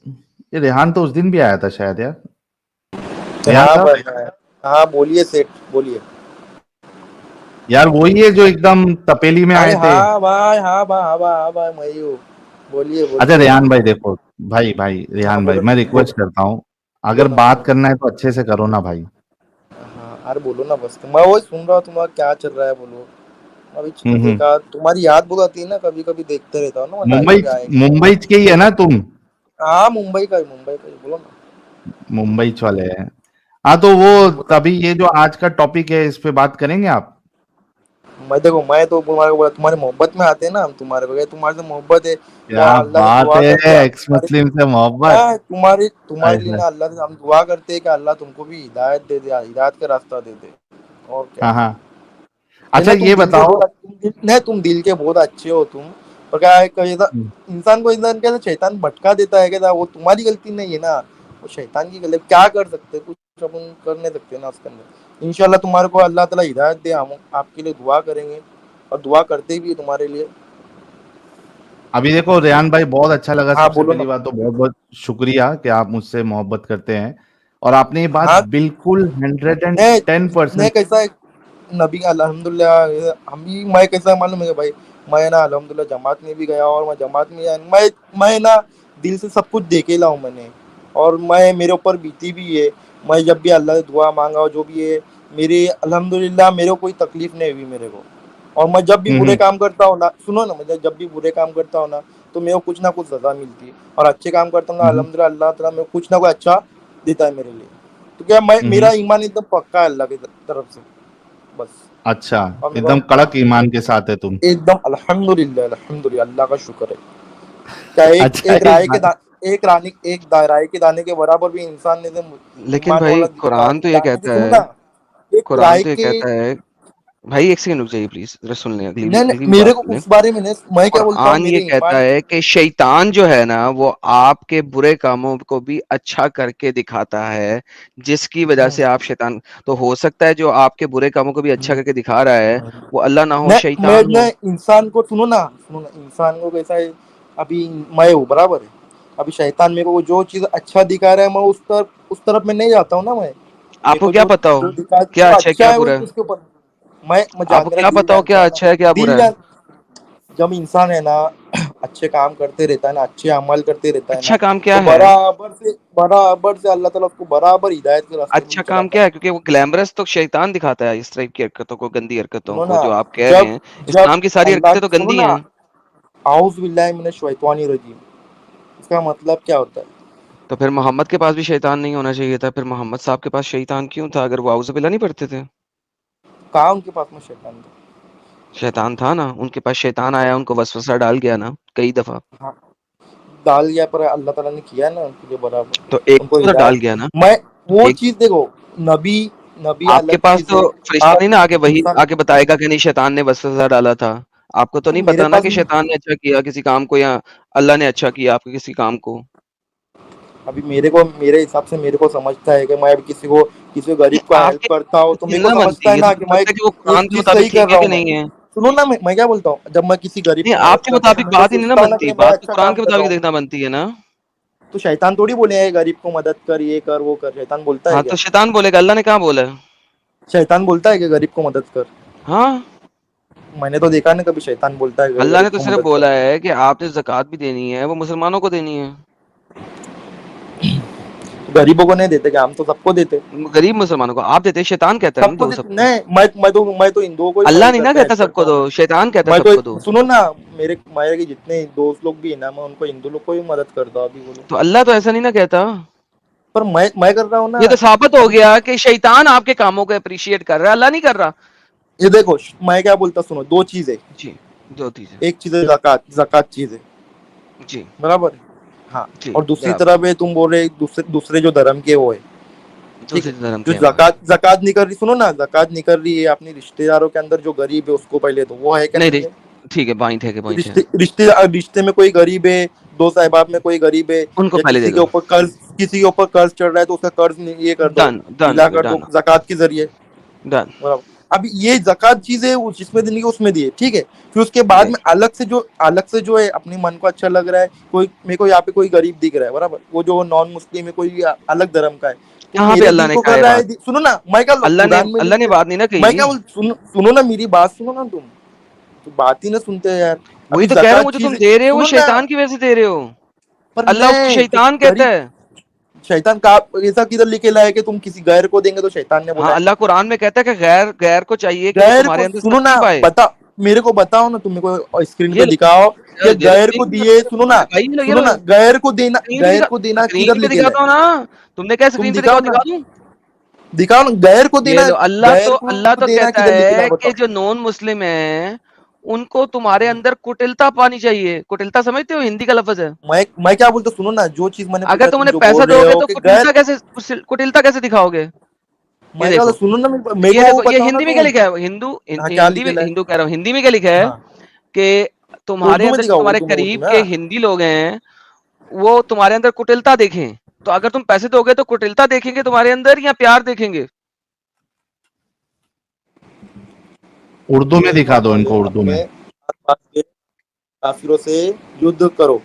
ये रेहान तो उस दिन भी आया था शायद यार। रेहान हाँ साहब, भाई हाँ। हाँ बोलिए सेठ बोलिए। यार वही है जो एकदम तपेली में अरे आए थे। हाँ भाई हाँ भाई हाँ भाई हाँ भाई मैं ही हूँ। बोलिए अच्छा बोलिए। रेहान भाई देखो, भाई भाई हाँ रेहान भाई बोलो मैं बोलो रिक्वेस्ट करता हूँ, बोलो अगर ना बात बोलो। करना है तो अच्छे से करो ना भाई। हाँ अरे बोलो ना बस मैं वही सुन रहा हूँ तुम्हारा क्या चल रहा है बोलो। अभी हम्म। देखा तुम्हारी याद बहुत आती है ना कभी कभी देखते रहता हूँ ना मैं लाइव मुंबई, पे आएंगे मुंबई के ही है ना तुम? हाँ मुंबई का ही बोलो ना। मुंबई वाले हैं। हाँ तो वो बोलो। तभी ये जो आज का टॉपिक है इस पे बात करेंगे आप? मैं देखो मैं तो तुम्हारे को बोला तुम्हारी मोहब्बत में आते हैं ना हम तुम्हारे को क्या तुम्हारे से मोहब्बत है तो क्या अल्लाह से बात दुआ है, करते हैं एक्स तुम्हारे मुस्लिम से मोहब्बत। क्या तुम्हारी हाय तुम्हारे लिए हाय। ना अल्लाह से हम दुआ करते हैं कि अल्लाह तुमको भी हिदायत दे दे हिदायत का रास्ता दे दे और क्या। हाँ हाँ। ये अच्छा ना तुम ये दिल के बताओ। बहुत नहीं तुम दिल के बहुत अच्छे हो तुम। पर क्या है कहीं हम्म, इंसान को इंसान क्या शैतान भटका देता है क्या वो तुम्हारी गलती नहीं है ना। वो शैतान की गलती क्या कर सकते हैं, कुछ अपन कर नहीं सकते ना उसके अंदर इंशाल्लाह तुम्हारे को अल्लाह ताला हिदायत दे हम आपके लिए दुआ करेंगे और दुआ करते भी है तुम्हारे लिए। अभी देखो रेहान भाई, बहुत अच्छा लगा, हाँ सबसे बोलो पहली ना। बात तो बहुत बहुत शुक्रिया कि आप मुझसे मोहब्बत करते हैं, और आपने ये बात हाँ बिल्कुल हंड्रेड एंड नहीं टेन नहीं परसेंट कैसा है नबी का अल्हम्दुलिल्लाह हम भी मैं कैसा है मालूम है भाई। मैं ना अल्हम्दुलिल्लाह जमात में भी गया और मैं जमात में मैं ना दिल से सब कुछ देखे ला हूँ मैंने। और मैं मेरे ऊपर बीती भी है। मैं जब भी अल्लाह से दुआ मांगा और जो भी है मेरी अल्हम्दुलिल्लाह मेरे को कोई तकलीफ नहीं हुई मेरे को। और मैं जब भी बुरे हम्म काम करता हूँ ना सुनो ना मुझे जब भी बुरे काम करता हूँ ना तो मेरे को कुछ ना कुछ सजा मिलती है और अच्छे काम करता हूँ ना हम्म अल्हम्दुलिल्लाह अल्लाह ताला मेरे को कुछ ना कुछ अच्छा देता है मेरे लिए। तो क्या मैं मेरा हम्म। ईमान एकदम पक्का है अल्लाह की तरफ से बस। अच्छा, और मेरा एकदम कड़क ईमान के साथ है तुम। एकदम अल्हम्दुलिल्लाह अल्हम्दुलिल्लाह अल्लाह का शुक्र है। क्या अच्छा एक बात, एक राई के दाने के बराबर भी इंसान ने तो लेकिन ईमान भाई वाला कुरान तो ये दाने की कहता सुनो है, ना एक कुरान राय तो ये के। कहता है, भाई एक सेकंड रुक जाइए प्लीज, जरा सुन लें, अगली भी नहीं अगली नहीं भी मेरे बात को सुन लें। उस बारे में नहीं मैं क्या बोलता हूँ कुरान ये मेरे कहता ईमान की। है कि शैतान जो है ना वो आपके बुरे कामों को भी अच्छा करके दिखाता है, जिसकी वजह हम्म, से आप शैतान, तो हो सकता है जो आपके बुरे कामों को भी अच्छा हम्म, करके दिखा रहा है हम्म। वो अल्लाह ना हो, मैं शैतान हो। मैं इंसान को सुनो ना इंसान को कैसा है। अभी मैं हूँ बराबर है। अभी शैतान मेरे को जो चीज अच्छा दिखा रहा है मैं उस तरफ में नहीं जाता हूँ ना मैं। मेरे आपको को क्या जो पता हो जो दिखा क्या जो अच्छा है अच्छा क्या है वो बुरा है? उसके ऊपर मैं आपको मेरा क्या दिल पता हो जानता क्या है ना। अच्छा है क्या दिल बुरा है? जान जब इंसान है ना अच्छे काम करते रहता है ना अच्छे अमल करते रहता है ना अच्छा काम तो क्या है? बराबर से अल्लाह ताला उसको बराबर हिदायत के रास्ते पे अच्छा काम चलाता क्या है। है? क्योंकि वो ग्लैमरस तो शैतान दिखाता है इस टाइप की हरकतों को, गंदी हरकतों सुनो को ना जो आप कह रहे जब हैं। जब इस्लाम की सारी अल्लाह हरकतें तो सुनो गंदी ना हैं। आउज़ बिल्लाहि मिनश शैतानिर रजीम इसका मतलब क्या होता है। तो फिर मोहम्मद के पास भी शैतान नहीं होना चाहिए था, फिर मोहम्मद साहब के पास शैतान क्यों था अगर वो आउज़ुबिल्लाह नहीं पढ़ते थे? कहाँ उनके पास में शैतान शैतान था ना, उनके पास शैतान आया, उनको वसवसा डाल गया ना कई दफा। था। हाँ डाल गया पर अल्लाह ताला ने किया ना उनके लिए तो बराबर एक उनको तो डाल हिदायत। गया ना। मैं वो एक चीज देखो नबी नबी आपके अलग पास चीज तो है। फरिश्ता नहीं आप ना आके वही इंसान आके बताएगा कि नहीं शैतान ने वसवसा डाला था। आपको तो नहीं मेरे पता ना पास कि शैतान ने अच्छा किया किसी काम को या अल्लाह ने अच्छा किया आपके किसी काम को। अभी मेरे हिसाब से मेरे को समझता है कि मैं अभी किसी को नहीं, गरीब को हेल्प आपके करता हूँ तो इससे मेरे को ना समझता बनती, है ये ना तो कि पता मैं लगता है कि वो एक कुरान के चीज मुताबिक सही कर ठीक है रहा कि हूँ मैं। नहीं है। सुनो ना मैं क्या बोलता हूँ जब मैं किसी गरीब नहीं, की मदद आपके करता हूँ तो मुताबिक मैं बात ही नहीं ना सोचता हूँ ना बनती, कि मैं बात तो अच्छा कुरान काम के कर रहा मुताबिक हूँ। देखना बनती है ना। तो शैतान थोड़ी बोले गरीब को मदद कर ये कर वो कर शैतान बोलता है हाँ, क्या। तो शैतान बोलेगा, अल्लाह ने कहाँ बोला है? शैतान बोलता है कि गरीब को मदद कर। हाँ, मैंने तो देखा नहीं कभी शैतान बोलता है कि अल्लाह ने गरीब तो को सिर्फ मदद कर। बोला है कि आपने ज़कात भी देनी है, वो मुसलमानों को देनी है। गरीबों को नहीं देते क्या हम तो सबको देते। गरीब मुसलमानों को आप देते, शैतान कहता है ना सबको दो देते सबको। नहीं मैं तो हिंदुओं को ही अल्लाह मैं नहीं ना करके कहता हेल्प करता सबको दो, हूँ। शैतान कहता है मैं सबको दो। तो सुनो ना मेरे के जितने दोस्त लोग भी है ना मैं उनको हिंदू लोग को ही मदद करता हूँ अभी बोलो। तो अल्लाह तो ऐसा नहीं ना कहता। पर मैं कर रहा हूँ ना। ये तो साबित हो अभी गया कि शैतान आपके कामों को अप्रिशिएट कर रहा है, अल्लाह नहीं कर रहा। ये देखो मैं क्या बोलता सुनो दो चीज है। जी, दो चीजें। एक चीज है जक़ात जक़ात चीज है जी, बराबर है। हाँ जी, और दूसरी बराबर। तरफ है तुम बोल रहे दूसरे दूसरे जो धर्म के वो है। ठीक दूसरे है धर्म जो के हैं वो है। जक़ात जक़ात नहीं कर रही सुनो ना जक़ात नहीं कर रही है अपने रिश्तेदारों के अंदर जो गरीब है उसको पहले तो वो है क्या नहीं, नहीं है। ठीक है, पॉइंट है कि पॉइंट है। रिश्ते में कोई गरीब है। दो साहिबाब में कोई गरीब है। उनको या पहले दे दो। किसी के ऊपर कर्ज चढ़ रहा है तो उसका कर्ज ये कर दो। डन, डन हो ढीला गया, कर दो डन, जक़ात के जरिए। डन। बराबर। अभी ये ज़कात चीज है, जिसमें देने की उसमें दिए, ठीक है। फिर उसके बाद में अलग से जो है अपने मन को अच्छा लग रहा है, कोई मेरे को यहाँ पे कोई गरीब दिख रहा है बराबर, वो जो नॉन मुस्लिम है, कोई अलग धर्म का है, तो कहाँ पे मेरे अल्लाह दिल ने को कहा कर ये रहा बात? है। सुनो ना, मैं क्या कुरान में अल्लाह ने बात नहीं ना मैं कही। क्या बोल सुनो ना, मेरी बात सुनो ना तुम, तो बात ही ना सुनते हैं यार। वही अभी तो कह रहा हूँ, ज़कात वो जो चीज तुम है, दे रहे हो वो सुनो ना। शैतान की वजह से दे रहे हो। पर अल्लाह उसको नहीं तो शैतान कहता गरीब है। शैतान का ऐसा किधर लिखे लाए कि तुम किसी गैर को देंगे तो शैतान ने बोला हाँ, है? अल्लाह कुरान में कहता है कि गैर को चाहिए कि वो गैर तुम्हारे को अंदर सुनो ना, सख्ती पाए। बता, मेरे को बताओ ना, तुम मेरे को स्क्रीन ये पे दिखाओ कि ये लो गैर को स्क्रीन दिए। सुनो ना, भाई, ये सुनो लो ना, स्क्रीन गैर को देना किधर पे लिखे लाए? दिखाता हूँ ना। तुमने क्या तुम स्क्रीन पे दिखाओ दिखाओ, ना, दिखा दूँ? दिखाओ ना, ये लो, गैर को अल्लाह तो देना कहता किधर लिखे ला है कि बताओ। जो नॉन मुस्लिम है उनको तुम्हारे अंदर कुटिलता पानी चाहिए। कुटिलता समझते हो? हिंदी का लफ्ज है। मैं क्या बोलता, सुनो ना, जो चीज मैंने अगर पूछा तुम तुम उन्हें जो पैसा बोल रहे दोगे हो तो कि गैर, कुटिलता कैसे दिखाओगे? ये मैं क्या बोलता, देखो, सुनो ना, मेरे ये को वो देखो, ये बताओ ना हिंदी में क्या तुम। लिखा है? हाँ, क्या लिखे ला है? हिंदू कह रहा हूँ, हिंदी में क्या लिखा है हाँ, कि तुम्हारे उर्दू में अंदर जो दिखाओ, तुम्हारे उर्दू करीब में, के हाँ। हिंदी लोग हैं वो तुम्हारे अंदर कुटिलता देखें, तो अगर तुम पैसे दोगे तो कुटिलता देखेंगे तुम्हारे अंदर या प्यार देखेंगे? उर्दू में ये दिखा दो ईमान वाले इनको, उर्दू में। अपने आसपास के काफिरों से युद्ध करो,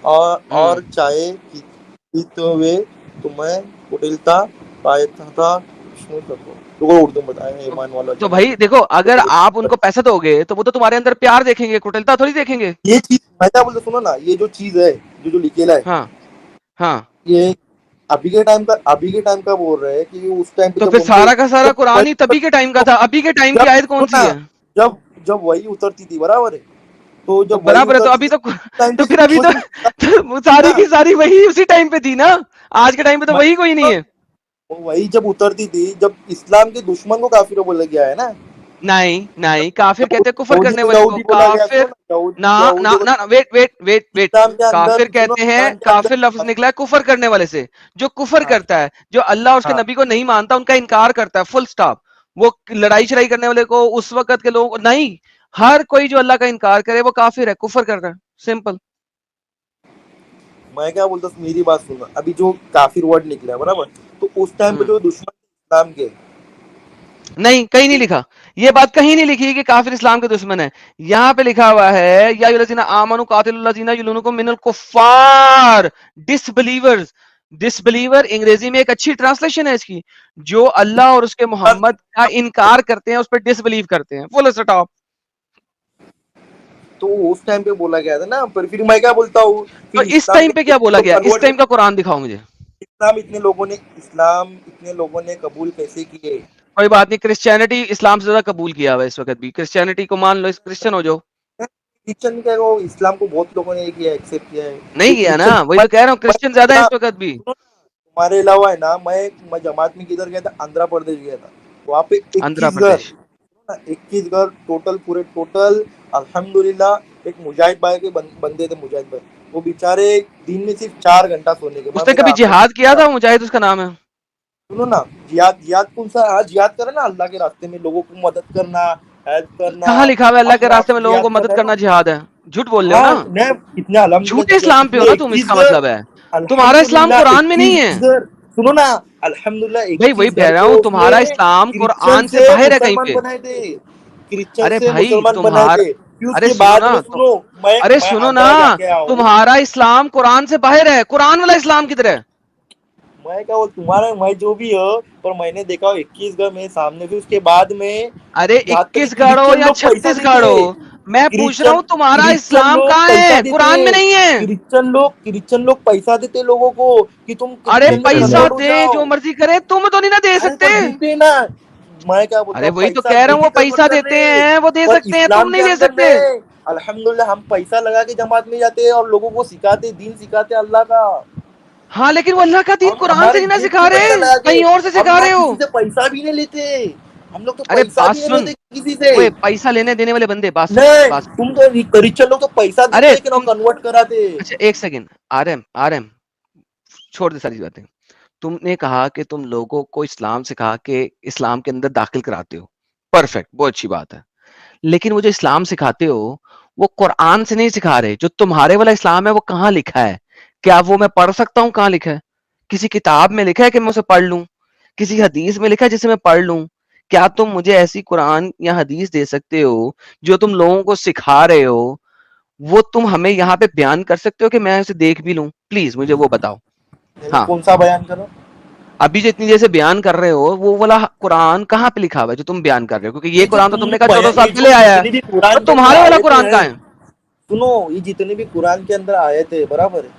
और चाहे जीतते हुए तुम्हें कुटिलता पाए तथा विष्णु सको। तो उर्दू में बताए, ईमान वाला तो जमात। भाई देखो, अगर आप उनको पैसा दोगे तो वो तो तुम्हारे अंदर प्यार देखेंगे, कुटिलता थोड़ी देखेंगे। ये चीज मैं क्या बोलता, सुनो ना, ये जो चीज है, जो लिखेला है, हाँ, हाँ। ये अभी के टाइम का बोल रहे हैं कि उस टाइम पे तो जब फिर उनको, सारा का सारा जब कुरान ही तभी के टाइम का था। अभी के टाइम की आयत सुनो कौन सी ना, है? जब जब वही उतरती थी बराबर है, तो तो जब वही बराबर है, तो उतरती अभी थी तो टाइम तो पे फिर अभी तो, तो सारी ना, की सारी वही उसी टाइम पे थी ना। आज के टाइम पे तो वही कोई नहीं है। वही जब उतरती थी, जब इस्लाम के दुश्मन को काफिर बोला गया है ना, नहीं, नहीं, काफिर कहते हैं कुफर करने वाले को। यहूदी बोला गया, सुनो काफिर ना, यहूदी ना यहूदी ना बोला। ना ना, वेट वेट वेट वेट। इस्लाम के अंदर, काफिर सुनो, कहते हैं, इस्लाम के काफिर लफ्ज अंदर, निकला है कुफर करने वाले से। जो कुफर हाँ, करता है, जो अल्लाह और उसके हाँ, नबी को नहीं मानता, उनका इनकार करता है, फुल स्टॉप। वो लड़ाई शराई करने वाले को, उस वक्त के लोग नहीं। हर कोई जो अल्लाह का इनकार करे वो काफिर है, कुफर कर रहा है, सिंपल। मैं क्या बोलता हूँ, मेरी बात सुनो, अभी जो काफिर वर्ड निकला है बराबर, तो उस टाइम पे जो दुश्मन इस्लाम के, नहीं, कहीं नहीं लिखा। ये बात कहीं नहीं लिखी कि काफिर इस्लाम के दुश्मन है। यहाँ पे लिखा हुआ है, या अय्युहल्लज़ीना आमनू कातिलुल्लज़ीना युलूनुकुम मिनल कुफ्फार, डिसबिलीवर्स। डिसबिलीवर अंग्रेजी में एक अच्छी ट्रांसलेशन है इसकी। जो अल्लाह और उसके मोहम्मद का इनकार करते हैं, उस पर डिसबिलीव करते हैं, फुल स्टॉप। तो उस टाइम पे बोला गया था ना। पर फिर मैं क्या बोलता हूँ, तो फिर इस टाइम पे क्या बोला गया? इस कन्वर्ट, टाइम का कुरान दिखाओ मुझे। इस्लाम इतने लोगों ने कबूल कैसे किए? कोई बात नहीं, क्रिश्चियनिटी इस्लाम से ज्यादा कबूल किया हुआ है इस वक्त भी। क्रिश्चियनिटी को मान लो, क्रिश्चियन हो जाओ। क्रिश्चियन क्या, वो इस्लाम को बहुत लोगों ने किया, एक्सेप्ट किया है। नहीं ये किया ना, क्रिश्चियन, वही तो कह रहा हूँ, क्रिश्चियन ज्यादा है इस वक्त भी। तुम्हारे अलावा है ना, मैं जमात में किधर गया था, आंध्र प्रदेश गया था। वहाँ पे आंध्र 21 घर, प्रदेश। 21 घर टोटल, पूरे टोटल, अल्हम्दुलिल्लाह। एक मुजाहिद भाई के बंदे थे, मुजाहिद भाई, वो बेचारे दिन में सिर्फ 4 घंटा सोने के, मैं उसने मेरा कभी आंखों जिहाद किया से, था? मुजाहिद उसका नाम है। सुनो ना, जिहाद जिहाद कौन सा? आज जिहाद करे ना, अल्लाह के रास्ते में लोगों को मदद करना, हेल्प करना, कहाँ लिखा हुआ है अल्लाह के अपने आप रास्ते में से लोगों को जिहाद मदद करना है करना ना। जिहाद है? झूठ बोल रहे हो हाँ, ना। मैं इतने झूठे अल्हम्दुलिल्लाह, इस्लाम पे हो इतने ना तुम, 21 इसका घर, मतलब है तुम्हारा इस्लाम अल्हम्दुलिल्लाह कुरान में नहीं 21 है। घर, सुनो ना, अल्हम्दुलिल्लाह भाई वही 21 कह घर रहा को हूँ, उसने तुम्हारा इस्लाम क्रिश्चियन कुरान से से बाहर है कहीं मुसलमान पे। बनाए थे, क्रिश्चियन अरे से भाई मुसलमान बनाए तुम्हारा, थे। फिर अरे उसके सुनो बाद ना में, सुनो, अरे मैं सुनो ना, आंध्रा जाके आया हूँ। तुम्हारा इस्लाम कुरान से बाहर है। कुरान वाला इस्लाम किधर है? मैं क्या, वो तुम्हारा, मैं जो भी हो, पर मैंने देखा 21 घर मेरे सामने। फिर उसके बाद में, अरे यहाँ तक कि 21 गाड़ो क्रिश्चियन या लोग पैसा 36 देते, गाड़ो, मैं पूछ रहा क्रिश्चियन हूँ तुम्हारा क्रिश्चियन इस्लाम लोग कहाँ पैसा है? देते, कुरान में नहीं है। क्रिश्चियन लोग पैसा देते लोगों को कि तुम अरे क्रिश्चियन में क्रिश्चियन पैसा कन्वर्ट लोग। हो दे जाओ। जो मर्जी करे, तुम तो नहीं ना दे अरे सकते। पर देते ना, मैं क्या बोलता अरे हूँ, वही तो पैसा कह रहा दे हूँ, के वो कन्वर्ट पैसा कर देते रहे। हैं, वो दे पर सकते हैं, तुम इस्लाम के नहीं दे अंदर सकते। नहीं। अल्हम्दुलिल्लाह, हम पैसा लगा के जमात में जाते हैं और लोगों को सिखाते, दीन सिखाते अल्लाह का। हाँ, लेकिन वो अल्लाह का दीन हम कुरान से हमारे नहीं ना जेब सिखा से रहे, पैसा लगा के, कहीं और से हम सिखा ना रहे हो। किसी से पैसा भी नहीं लेते, हम लोग तो अरे पैसा बात भी नहीं सुन, लेते किसी से। ओए पैसा लेने देने वाले बंदे, बात सुन, नहीं, बात सुन। तुम तो क्रिश्चियन लोग तो पैसा अरे देते कि ना तुम, कन्वर्ट कराते। अच्छा एक सेकंड, आरएम आरएम, छोड़ दे सारी बातें। तुमने कहा कि तुम लोगों को इस्लाम सिखा के इस्लाम के अंदर दाखिल कराते हो, परफेक्ट, बहुत अच्छी बात है। लेकिन वो जो इस्लाम सिखाते हो, वो कुरान से नहीं सिखा रहे। जो तुम्हारे वाला इस्लाम है वो कहाँ लिखा है? क्या वो मैं पढ़ सकता हूँ? कहाँ लिखा है? किसी किताब में लिखा है कि मैं उसे पढ़ लूं? किसी हदीस में लिखा है जिसे मैं पढ़ लूं? क्या तुम मुझे ऐसी कुरान या हदीस दे सकते हो जो तुम लोगों को सिखा रहे हो, वो तुम हमें यहाँ पे बयान कर सकते हो कि मैं उसे देख भी लूं? प्लीज मुझे वो बताओ। हाँ, कौन सा बयान करो? अभी जो इतनी देर से बयान कर रहे हो वो वाला कुरान कहाँ पे लिखा हुआ है जो तुम बयान कर रहे हो? क्योंकि ये ये जो कुरान तो तुम तुमने कहा 14 बयान, साल ये जो पहले आया है, जितनी भी तो कुरान के अंदर तुम्हारे वाला आयतें कुरान कहाँ हैं, है? सुनो, ये जितने भी कुरान के अंदर आयतें हैं, बराबर है,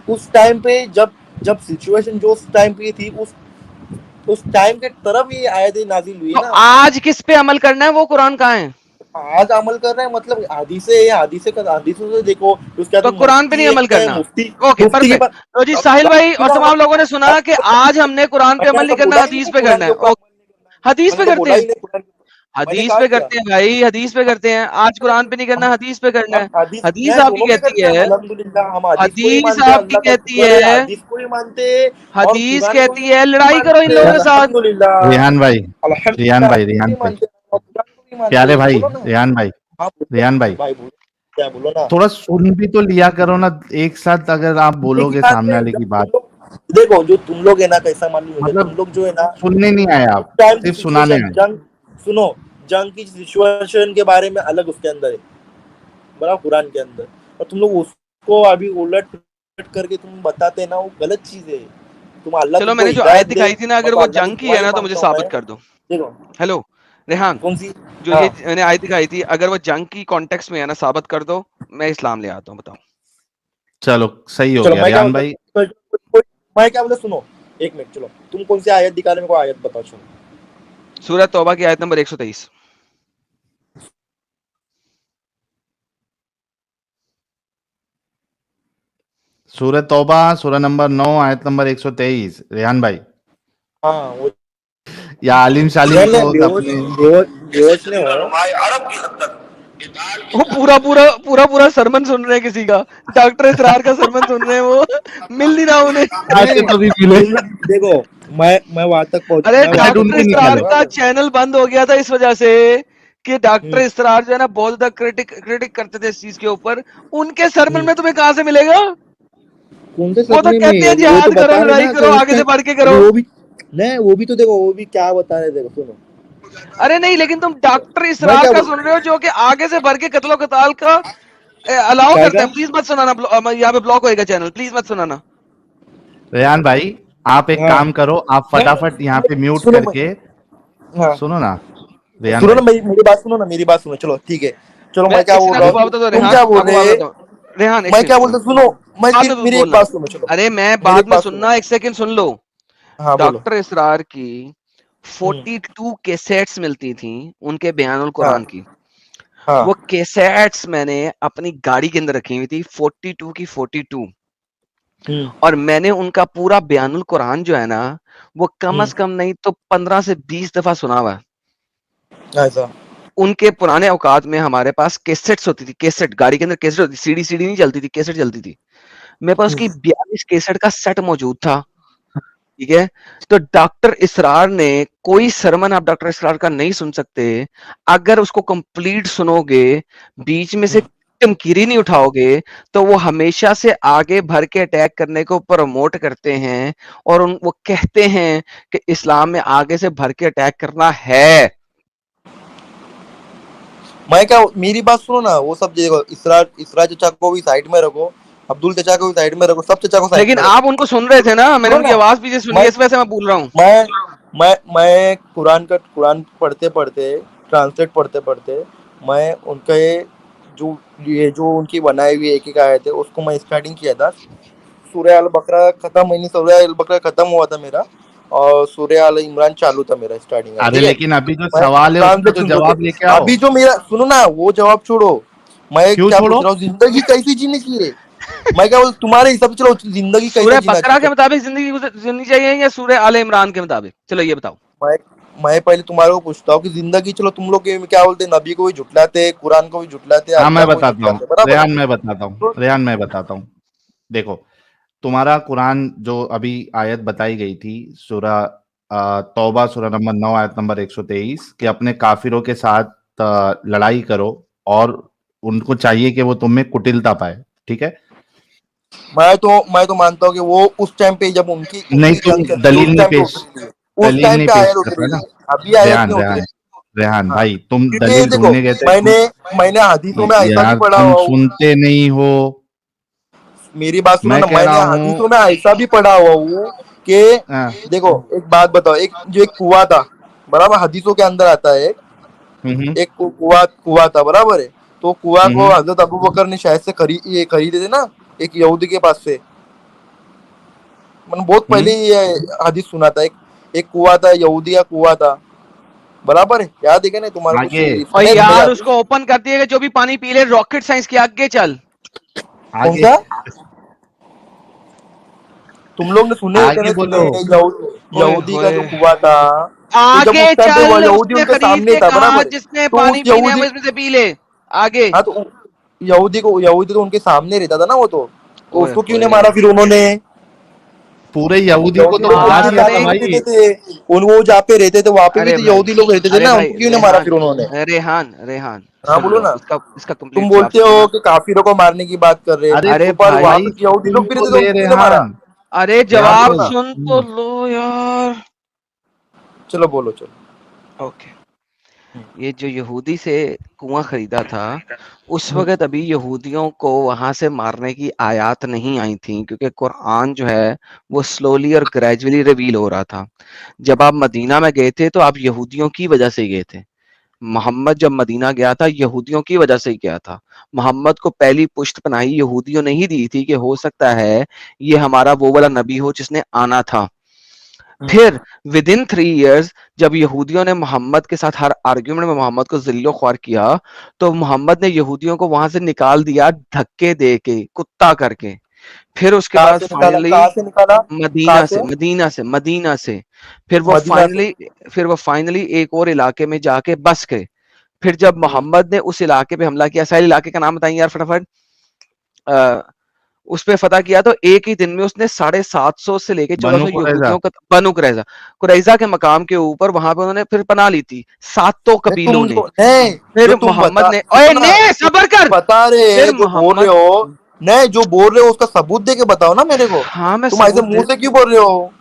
उस टाइम पे जब जब सिचुएशन जो उस टाइम पे थी, उस टाइम के तरफ ये आयतें नाजिल हुई तो ना। आज किस पे अमल करना है, वो कुरान कहाँ है? आज अमल कर रहे हैं, मतलब हदीसे से देखो, उसके बाद तो कुरान पे नहीं मुफ्ती अमल एक है, करना। मुफ्ती ओके, मुफ्ती के परफेक्ट। पास। तो जी अब साहिल भाई और सुनो, तमाम लोगों ने सुना कि आज हमने कुरान पे मैंने अमल नहीं ऐसा करना, बोला ही हदीस नहीं पे कुरान करना के है। ऊपर अमल नहीं करना। हदीस पे मैंने तो करते बोला हैं, ही नहीं कुरान के ऊपर। मैंने हदीस कहा पे क्या? करते हैं भाई, हदीस पे करते हैं। आज कुरान पे नहीं करना, हम हदीस पे करना हम है। हदीस, हदीस मैं आपकी दोनों पे कहती करते हैं, हम है, अल्हम्दुलिल्लाह हम हदीस को ही हदीस मानते हैं, आपकी अल्लाह का कहती शुक्र है, है, हदीस को ही मानते हैं और हदीस कुरान को कहती भी है लड़ाई करो इन मानते हैं, लोगों के साथ। अल्हम्दुलिल्लाह। रेहान भाई, रेहान अल्हम्दुलिल्लाह भाई, हदीस को रेहान भी भाई, मानते हैं और कुरान को भी मानते प्यारे हैं, भाई, बोलो ना। रेहान भाई, हाँ बोलो रेहान भाई, भाई, बोलो क्या, बोलो ना। थोड़ा सुन भी तो लिया करो ना। एक साथ अगर आप सुनने की बोलोगे बात सामने नहीं, वाले जब की तुम बात, लोग देखो, जो तुम लोग है ना, कैसा मालूम मुझे, तुम मतलब लोग जो है ना, सुनने नहीं आए उस आप, टाइम की सिर्फ सुनाने सिचुएशन, आए। जंग, सुनो, जंग की सिचुएशन के बारे में अलग उसके अंदर है, बड़ा कुरान के अंदर, और तुम लोग उसको अभी उलट पुलट करके तुम बताते ना, वो गलत चीज है। तुम अल्लाह चलो, तुमको मैंने जो आयत हिदायत दे, दिखाई थी ना, मैं अगर तो वो अल्लाह की जंग की दुआ है ही ना, तो मुझे मांगता हूँ मैं। साबित कर दो। देखो हेलो रेहान, कौन सी, जो हाँ, ये मैंने आयत दिखाई थी, अगर वो जंग की कॉन्टेक्स्ट में है ना, साबित कर दो, मैं इस्लाम ले आता हूँ, बताओ। चलो सही हो चलो गया मैं क्या रेहान बोलता भाई। मैं क्या बोलता, सुनो एक मिनट, चलो तुम कौन सी आयत दिखा रहे, मेरे को आयत बताओ, सुनो। सूरह तौबा की आयत नंबर 123। सूरह तौबा, सूरह नंबर 9, आयत नंबर 123, रेहान भाई। हाँ वो, या आलिम शालिम नहीं तो बेहोश, अपने, बेहोश नहीं हो। अरब की हद तक वो पूरा सरमन सुन रहे हैं किसी का, डॉक्टर इसरार का सरमन सुन रहे हैं वो, मिल नहीं रहा उन्हें। ऐसे तो भी मिले, सुन, देखो, मैं वहां तक पहुंच, अरे मैं वहां शायद तक डॉक्टर उनके पहुंचा हूँ, इसरार निकाले। का बराबर। चैनल बंद हो गया था इस वजह से कि डॉक्टर हम्म, इसरार जो है ना बहुत ज्यादा क्रिटिक करते थे इस चीज के ऊपर। उनके सरमन हम्म। में तुम्हें कहां से मिलेगा? कौन से वो तो सपने कहते हैं में, वो तो जिहाद करो, बता रहे लड़ाई ना कि करो, उस आगे से टाइम, बढ़ के अभी करो। वो भी नहीं, वो भी तो देखो, वो भी क्या बता रहे, देखो सुनो। अरे नहीं, लेकिन तुम डॉक्टर मैं इसरार क्या का बोल, सुन रहे हो जो कि आगे से बढ़ के कत्लो कताल का अलाउ क्या करते क्या, हैं। प्लीज मत सुनाना, यहाँ पे ब्लॉक होएगा चैनल, प्लीज मत सुनाना। रेहान भाई, आप एक हाँ, काम करो, आप फटाफट यहाँ पे म्यूट सुनो करके हाँ, सुनो ना रेहान सुनो ना, भाई। मेरी बात सुनो ना, मेरी बात सुनो, चलो ठीक है। चलो मैं मैं क्या एक बोल सेकंड रहा आपको हूँ, बात बताता हूँ तुम रेहान, क्या बोल आपको बात रहे, बताता हूँ रेहान, एक मैं क्या सेकंड बोलता, सुनो, सुनो, मैं बाद में तू मेरी एक बोलना। बात सुनो, चलो अरे मैं मेरी बाद एक में बात सुनो। सुनना, एक सेकंड सुन लो। हाँ बोलो। डॉक्टर इसरार की हम्म, 42 कैसेट्स मिलती थी उनके बयानुल हाँ, कुरान की। हाँ, वो कैसेट्स मैंने अपनी गाड़ी के अंदर रखी हुई थी, 42 की 42। हम्म, और मैंने उनका पूरा बयानुल कुरान जो है ना, वो कम हम्म, से कम नहीं तो 15 से 20 दफा सुना हुआ है। ऐसा, उनके पुराने औकात में हमारे पास कैसेट्स होती थी, कैसेट गाड़ी के अंदर कैसेट होती थी, सीडी सीडी नहीं चलती थी, कैसेट चलती थी। मेरे पास हम्म, उसकी 42 कैसेट का सेट मौजूद था। ठीक है, तो डॉक्टर इसरार ने कोई सरमन आप डॉक्टर इसरार का नहीं सुन सकते अगर उसको कंप्लीट सुनोगे, बीच में से हम्म। टमकीरी नहीं उठाओगे, तो वो हमेशा से आगे भर के अटैक करने को प्रमोट करते हैं। और वो कहते हैं कि इस्लाम में आगे से भर के अटैक करना है। मैं क्या, मेरी बात सुनो ना, वो सब देखो, इसरा चचा को भी साइड में रखो, अब्दुल चचा को भी साइड में रखो, सब चचा को साइड लेकिन में आप रखो। उनको सुन रहे थे ना, मैंने सुनो उनकी ना, आवाज पीछे सुनी है, मैं इस वजह से मैं बोल रहा हूँ। मैं कुरान पढ़ते पढ़ते, ट्रांसलेट पढ़ते पढ़ते, मैं उनके जो, ये जो उनकी बनाई हुई एक एक आयत है, उसको मैं स्टार्टिंग किया था, सूर्य अल बकरा खत्म, मैंने सूर्य अल बकरा खत्म हुआ था मेरा, और सूर्य अल इमरान चालू था मेरा स्टार्टिंग का, अरे ठीक है। लेकिन अभी जो मैं सवाल है उसका तो ट्रांसलेट सुनते जवाब थे, लेके आओ। अभी जो मेरा, सुनो ना, वो जवाब छोड़ो, मैं क्यों क्या छोड़ो? पूछ रहा हूँ, जिंदगी कैसी जीनी चाहिए। मैं क्या बोल, तुम्हारे हिसाब से चलो, जिंदगी कैसा सूरह जीना बकरा के चाहिए। मुताबिक जिंदगी जीनी चाहिए या सूरह आले इमरान के मुताबिक? चलो ये बताओ। मैं मैं पहले तुम्हारे को पूछता हूँ कि जिंदगी, चलो तुम लोग क्या बोलते हैं, नबी को भी झुटलाते, कुरान को भी झुटलाते, हाँ अल्लाह मैं को भी बताता हूँ झुटलाते, बराबर रेहान, है। मैं बताता हूँ तो रेहान, मैं बताता हूँ। देखो, तुम्हारा कुरान जो अभी आयत बताई गई थी, सूरह तौबा, सूरह नंबर 9, आयत नंबर 123, कि अपने काफिरों के साथ लड़ाई करो और उनको चाहिए कि वो तुम्हें कुटिलता पाए, ठीक है। मैं तो मानता हूँ कि वो उस टाइम पे जब उनकी नहीं, उनकी जंग तुम चल रही थी, दलील उस नहीं टाइम पे पेश, उतरी थी, उस दलील टाइम नहीं पे पेश आयत कर उतरी रहा ना। है, अभी आयत रेहान नहीं उतरी। रेहान रेहान हाँ, भाई, तुम क्योंकि दलील देखो ढूंढने गए थे मैंने हदीसों में ऐसा भी यार, पढ़ा तुम हुआ हूँ। सुनते नहीं हो। मेरी बात सुनो मैं ना, कह मैंने रहा हदीसों हूँ में ऐसा भी पढ़ा हुआ हूँ कि देखो एक बात बताओ, एक कुआं था, बराबर, हदीसों के अंदर आता है हम्म एक कुआं कुआं था, बराबर है। तो कुआं को हम्म हजरत अबू बकर ने शायद से खरीदे थे ना, एक यहूदी के पास से। मैंने बहुत पहले हम्म ये हदीस सुना था, एक कुआं था, यहूदी का कुआं था, बराबर है, याद है क्या नहीं तुम्हारे कुछ आगे और सुने तुमने यार हदीस? उसको ओपन कर दिएगा, जो भी पानी पी ले रॉकेट साइंस के आगे चल। कौन आगे सा? तुम लोग ने सुने क्या आगे नहीं सुने? बोलो। ओए यहूदी का जो होए, कुआं था, तो जब आगे उस टाइम पे वो चल, यहूदी उसने उनके खरीद सामने के था, कहा बराबर है, जिसने तो उस पानी पीने है यहूदी, वो इसमें से पी ले। आगे। हाँ तो यहूदी तो उनके सामने रहता था ना वो तो ओए उसको क्यों नहीं होए, मारा फिर उन्होंने? पूरे यहूदियों को यहूदी तो लोग भगा उनके दिया साथ था मारने, में रहते भाई। थे, उन वो जहाँ पे रहते थे वहां पे भी अरे तो भाई, यहूदी लोग रहते थे अरे ना, भाई, उनको क्यों नहीं मारा रेहान, फिर उन्होंने? रेहान, रेहान, हाँ सुन बोलो लो, ना। इसका तुम कंप्लीट जवाब बोलते सुनो। हो कि काफिरों को मारने की बात कर रहे हैं, अरे अरे पर वहां भाई पे यहूदी सुन लोग भी तो रहते थे, ले उनको क्यों नहीं मारा? अरे रेहान हाँ जवाब बोलो भाई ना, सुन तो लो यार। चलो बोलो चलो। ओके, ये जो यहूदी से कुआं खरीदा था, उस हम्म, वक्त अभी यहूदियों को वहां से मारने की आयत नहीं आई थी, क्योंकि कुरान जो है वो स्लोली और ग्रेजुअली रिवील हो रहा था। जब आप मदीना में गए थे तो आप यहूदियों की वजह से गए थे। मोहम्मद जब मदीना गया था यहूदियों की वजह से ही गया था। मोहम्मद को पहली पुश्त पनाही यहूदियों ने ही दी थी कि हो सकता है ये हमारा वो वाला नबी हो जिसने आना था। फिर विद इन 3 इयर्स जब यहूदियों ने मोहम्मद के साथ हर आर्ग्यूमेंट में मोहम्मद को जिल्लो ख्वार किया, तो मोहम्मद ने यहूदियों को वहां से निकाल दिया धक्के दे के, कुत्ता करके। फिर उसके कहाँ बाद से निकाला, फाइनली कहाँ से निकाला? कहाँ से? मदीना से फिर वो मदीना से? फाइनली फिर वो फाइनली एक और इलाके में जाके बस गए। फिर जब मोहम्मद ने उस इलाके पे हमला किया, सारे इलाके का नाम बताइए यार फटाफट। अ, उस पे फतह किया तो एक ही दिन में उसने 750 से लेके बनु 1400 कुरैजा। यहूदियों का बनु कुरैजा कुरैजा के मकाम के ऊपर वहां पे उन्होंने फिर पनाह ली थी सातों नहीं कबीलों ने। नहीं, जो फिर तुम मोहम्मद बता, ने, ओए सुनो ना, ने जो सबर कर। बता रहे फिर हैं, जो बोल रहे मोहम्मद, हो, नहीं जो बोल रहे हो उसका सबूत दे के बताओ ना मेरे को। हाँ मैं तुम ऐसे सबूत मुंह दे, से क्यों बोल रहे हो? हाँ,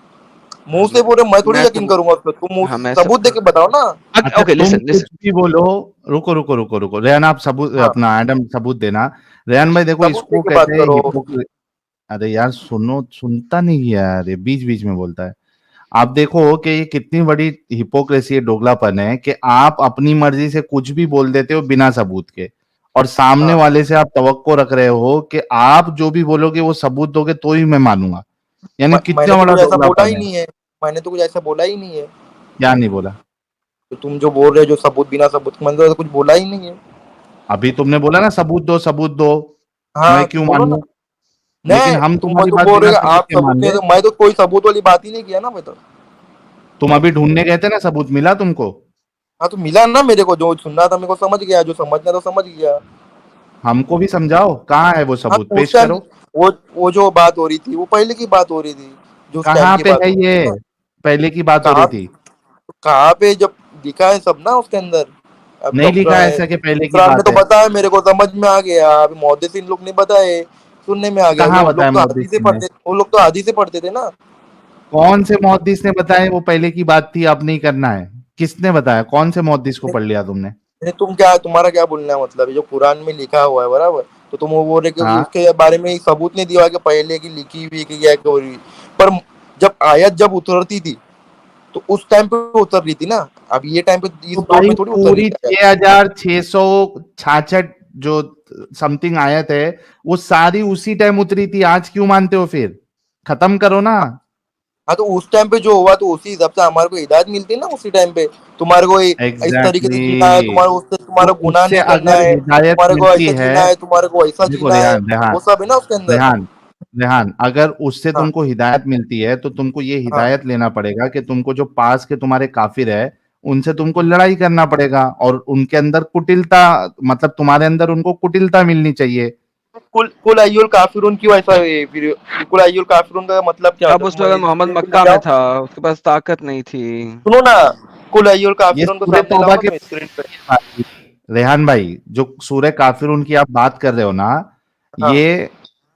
मुंह से बोल रहे हो, मैं थोड़ी मैं यकीन तुम, करूंगा उस पर, तुम हाँ मैं सब, सबूत दे के बताओ ना। अच्छा ओके तुम लिसन कुछ लिसन। भी बोलो। रुको रुको रुको रुको रेहान, आप सबूत हाँ, अपना एडम सबूत देना। रेहान भाई देखो, सबूत दे इसको के बात कहते हैं करो। हिपोक्रेसी। अरे यार सुनो, सुनता नहीं है यार, ये बीच बीच में बोलता है। आप देखो कि ये कितनी बड़ी हिपोक्रेसी है, दोगलापन है कि आप अपनी मर्जी से कुछ भी बोल देते हो बिना सबूत के, और सामने हाँ, वाले से आप तवक्को रख रहे हो कि आप जो भी बोलोगे वो सबूत दोगे तो ही मैं मानूंगा। यानी मैंने कितना तो बड़ा कुछ ऐसा बोला दोगलापन ही है। नहीं है, मैंने तो कुछ ऐसा बोला ही नहीं है। क्या नहीं बोला? तो तुम जो बोल रहे हो, जो सबूत बिना सबूत के, मैंने तो ऐसा कुछ बोला ही नहीं है। अभी तुमने बोला ना सबूत दो सबूत दो, मैं हाँ तो क्यों बोलो ना। मानूं? लेकिन नहीं, हम तुम तुम्हारी तो बात बोल बिना रहे हो सबूत आप के सबूत मान नहीं, ले। तो मैं तो कोई सबूत वाली बात ही नहीं किया ना मैं तो। तुम अभी ढूंढने गए थे ना सबूत, मिला तुमको? हाँ तो मिला ना मेरे को, जो सुनना था मेरे को समझ गया, जो समझना था समझ गया। हमको भी समझाओ, कहाँ है वो हाँ सबूत, तो उस पेश टाइम करो। वो जो बात हो रही थी वो पहले की बात हो रही थी, जो उस टाइम कहाँ की पे बात है हो रही ये? थी ना। पहले की बात हो रही कहाँ थी। कहाँ पे जब दिखा है सब ना उसके अंदर। अब नहीं लिखा डॉक्टर है ने ऐसा कि पहले की डॉक्टर ने बात तो है। बताया मेरे को, समझ में आ गया। अभी मुहद्दिसीन लोग ने बताए, सुनने में आ गया। कहाँ वो बताया लोग तो हदीस से मुहद्दिस ने? पढ़ते, वो लोग तो हदीस से पढ़ते थे ना। कौन से मुहद्दिस ने बताया वो पहले की बात थी, अब नहीं करना है? किसने बताया? कौन से मुहद्दिस को पढ़ लिया तुमने? नहीं, तुम्हारा क्या बोलना है, मतलब जो कुरान में लिखा हुआ है, बराबर, तो तुम वो बोल रहे कि हाँ उसके बारे में सबूत नहीं दिया कि पहले की लिखी हुई कि क्या हो रही। पर जब आयत जब उतरती थी तो उस टाइम पे उतर रही थी ना। अब ये टाइम पे इस तो दौर भाई में थोड़ी उतर रही पूरी है। 6,666 जो समथिंग आयत है, वो सारी उसी टाइम उतरी थी। आज क्यों मानते हो फिर? खत्म करो ना। हाँ तो उस टाइम पे जो हुआ तो उसी हिसाब से हमारे को हिदायत मिलती है ना उसी टाइम पे। तुम्हारे को इस तरीके से जीना है, एग्जैक्टली तुम्हारे उससे तो तुम्हारा गुनाह उससे नहीं करना अगर है, हिदायत तुम्हारे को मिलती ऐसा है, जीना है, तुम्हारे को ऐसा देखो जीना है, रेहान रेहान वो सब है ना उसके अंदर। रेहान रेहान, अगर उससे हाँ, तुमको हिदायत मिलती है तो तुमको ये हाँ, हिदायत लेना पड़ेगा कि तुमको जो पास के तुम्हारे काफिर है उनसे तुमको लड़ाई करना पड़ेगा, और उनके अंदर कुटिलता, मतलब तुम्हारे अंदर उनको कुटिलता मिलनी चाहिए। कुल कुल अय्युल काफिरून क्यों ऐसा है फिर? कुल अय्युल काफिरून का मतलब क्या अब होता उस है? वक्त मोहम्मद तुम मक्का में बताओ। था, उसके पास ताकत नहीं थी। सुनो ना, कुल अय्युल ये काफिरून को सूरह सामने लाओ तौबा ना के तुम स्क्रीन पे। रेहान भाई, जो सूरह काफिरून की आप बात कर रहे हो ना, हाँ, ये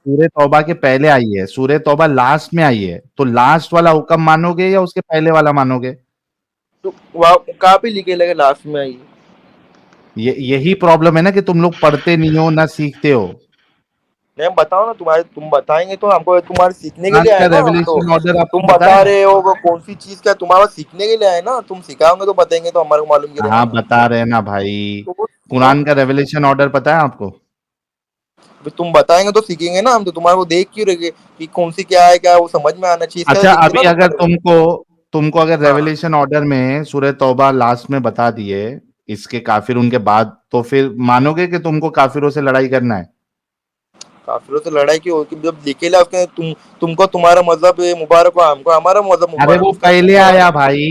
सूरह तौबा के पहले आई है, सूरह तौबा लास्ट में आई है, तो लास्ट वाला हुक्म मानोगे या उसके पहले वाला मानोगे? तो वहाँ कहाँ पे लिखे लगे लास्ट में आई? यही प्रॉब्लम है ना कि तुम लोग पढ़ते नहीं हो ना सीखते हो। नहीं बताओ ना, तुम बताएंगे तो हमको, तुम्हारे सीखने के कुरान लिए का आए ना हम तो। रेवलेशन ऑर्डर तुम आपको पता बता है? रहे हो वो कौन सी चीज का, तुम्हारा सीखने के लिए आए ना, तुम सिखाओगे तो बताएंगे तो हमारे को मालूम गिरेगा हाँ ना। बता रहे हैं ना भाई। तो कुरान का रेवलेशन ऑर्डर पता है आपको? तुम बताएंगे तो सीखेंगे ना हम तो। तुम्हारे को देख क्यों रहे कि कौन सी क्या है, क्या वो समझ में आना चाहिए, इसका अच्छा लिख दो अभी ना अगर तुम्हारे को। तुमको अगर हाँ, रेवलेशन ऑर्डर में सूरह तौबा लास्ट में बता दिए इसके काफिर उनके बाद, तो फिर मानोगे कि तुमको काफिरों से लड़ाई करना है? काफिरों से लड़ाई क्यों होगी जब लिखेला उसके, तुमको तुम्हारा मजहब मुबारक हो, हमको हमारा मजहब अरे मुबारक वो हो, उसका पहले क्या है? आया भाई।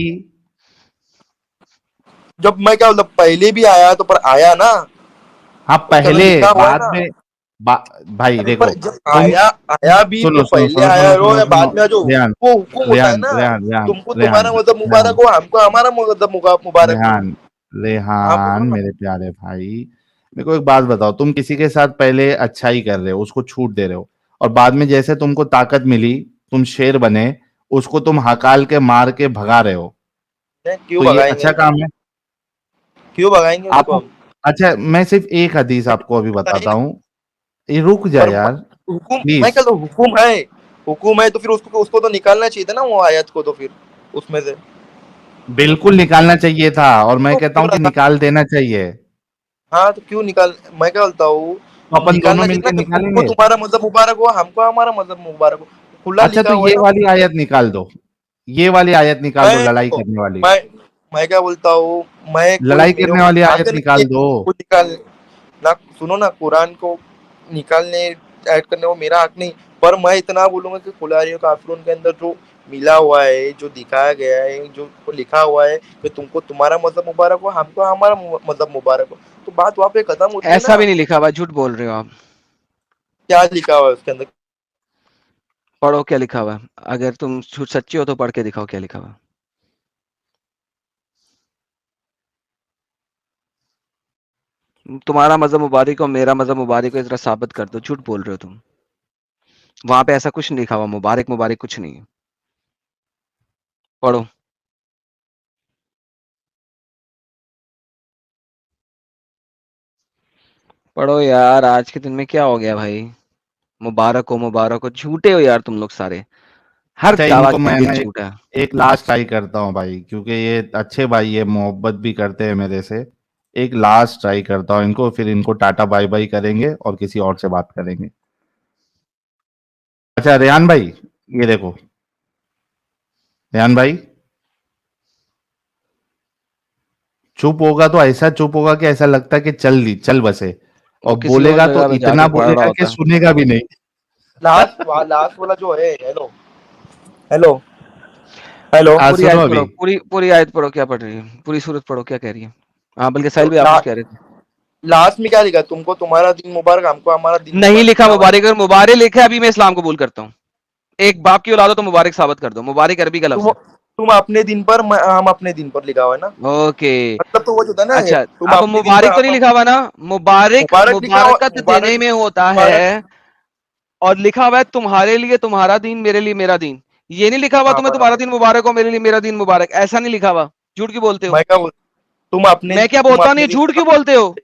जब मैं क्या मतलब पहले भी आया तो, पर आया ना, हाँ उसके अंदर पहले, लिखा हुआ है बाद ना। में भाई अरे पर देखो जब तुम आया, आया भी सुनो जो सुनो पहले सुनो आया सुनो हो सुनो या सुनो बाद में जो, रेहान वो हुक्म होता है रेहान ना। रेहान रेहान तुमको तुम्हारा रेहान मजहब मुबारक रेहान हो, हमको हमारा मजहब मुबारक हो। रेहान हाँ रेहान बोलो ना। मेरे प्यारे भाई, मेरे को एक बात बताओ, तुम किसी के साथ पहले अच्छाई कर रहे हो, उसको छूट दे रहे हो, और बाद में जैसे तुमको ताकत मिली, तुम शेर बने, उसको तुम हकाल के मार के भगा रहे हो, क्यों तो ये भगाएंगे अच्छा उसको? काम है? क्यों भगाएंगे आप उसको हम? अच्छा मैं सिर्फ एक हदीस आपको अभी नहीं बताता नहीं, हूँ, ये रुक जा पर यार हुकुम, मैं प्लीज। कहता हूँ हुकुम है तो फिर उसको उसको तो निकालना चाहिए था ना वो आयत को, तो फिर उसमें से बिल्कुल निकालना चाहिए था, और मैं तो कहता क्यों हूँ कि रखा? निकाल देना चाहिए। हाँ तो क्यों निकाल, मैं क्या बोलता हूँ, तो अपन दोनों निकालना चाहिए ना मिलकर कि तुमको निकालेंगे। तुम्हारा मजहब मुबारक हो, हमको हमारा मजहब मुबारक हो। खुला अच्छा लिखा तो हुआ ये है ना। वाली आयत निकाल दो, ये वाली आयत निकाल दो, मैं लड़ाई देखो, करने वाली। मैं मैं क्या बोलता हूँ, मैं कोई लड़ाई मेरे करने को वाली ध्यान आयत देने के निकाल लिए दो। कुछ निकाल ना, सुनो ना, कुरान को निकालने ऐड करने वो मेरा हक नहीं। पर मैं इतना बोलूंगा कि खुलारियों काफिरों के अंदर जो मिला हुआ है, जो दिखाया गया है, जो लिखा हुआ है कि तुमको तुम्हारा मजहब मुबारक हो, हमको हमारा मजहब मुबारक हो, तो बात वहां पे खत्म होती है ऐसा ना। भी नहीं लिखा हुआ, झूठ बोल रहे हो आप। क्या लिखा हुआ है उसके अंदर? पढ़ो क्या लिखा हुआ है। अगर तुम झूठ सच्ची हो तो पढ़ के दिखाओ क्या लिखा हुआ है। तुम्हारा मजहब मुबारक और मेरा मजहब मुबारक को जरा साबित कर दो, झूठ बोल रहे हो तुम। वहां पे ऐसा कुछ नहीं लिखा हुआ, मुबारक मुबारक कुछ नहीं है। पढ़ो। पढ़ो यार, आज के दिन में क्या हो गया भाई। मुबारक हो, झूठे हो यार तुम लोग सारे। हर अच्छा दावा इनको मैं किया ना झूठा है। एक लास्ट ट्राई करता हूँ भाई, क्योंकि ये अच्छे भाई है, मोहब्बत भी करते हैं मेरे से। एक लास्ट ट्राई करता हूँ इनको, फिर इनको टाटा बाय बाय करेंगे और किसी और से बात करेंगे। अच्छा रेहान भाई, ये देखो, रेहान भाई चुप होगा तो ऐसा चुप होगा कि ऐसा लगता है कि चल बसे, वो और किसी और बोलेगा तो जगह पे इतना जाके पढ़ रहा बोलेगा कि होता है। सुनेगा भी नहीं। लास्ट वाला जो है, हेलो, हेलो, हेलो, पूरी सुनो आयत अभी, पढ़ो, पूरी आयत पढ़ो, क्या पढ़ रही है, पूरी सूरत पढ़ो क्या कह रही है। हाँ बल्कि साहिल तो भाई आप कुछ कह रहे थे। लास्ट में क्या लिखा? तुमको तुम्हारा दिन मुबारक, हमको हमारा दिन नहीं मुबारक, लिखा लिखा हुआ है ना। मुबारक, अगर मुबारक लिखा है अभी मैं इस्लाम कबूल करता हूँ। एक बाप की औलाद हो तो मुबारक साबित कर दो, मुबारक अरबी का लफ्ज तुम है। तुम अपने दिन पर, हम अपने दिन पर, लिखा हुआ है ना। ओके। मतलब तो वो जो था ना, ये अच्छा, तुम अब अपने दिन पर, मुबारक तो नहीं लिखा हुआ ना। मुबारक मुबारक लिखा हुआ, मुबारकत देने मुबारक, में होता है। मुबारक। और लिखा हुआ है तुम्हारे लिए तुम्हारा दिन, मेरे लिए मेरा दिन। ये नहीं लिखा हुआ हाँ तुम्हें तुम्हारा बराबर। दिन मुबारक हो, मेरे लिए मेरा दिन मुबारक, ऐसा नहीं लिखा हुआ। झूठ क्यों बोलते हो। मैं क्या बोल, मैं क्या तुम बोलता अपने नहीं, दिन झूठ क्यों पर, बोलते हो।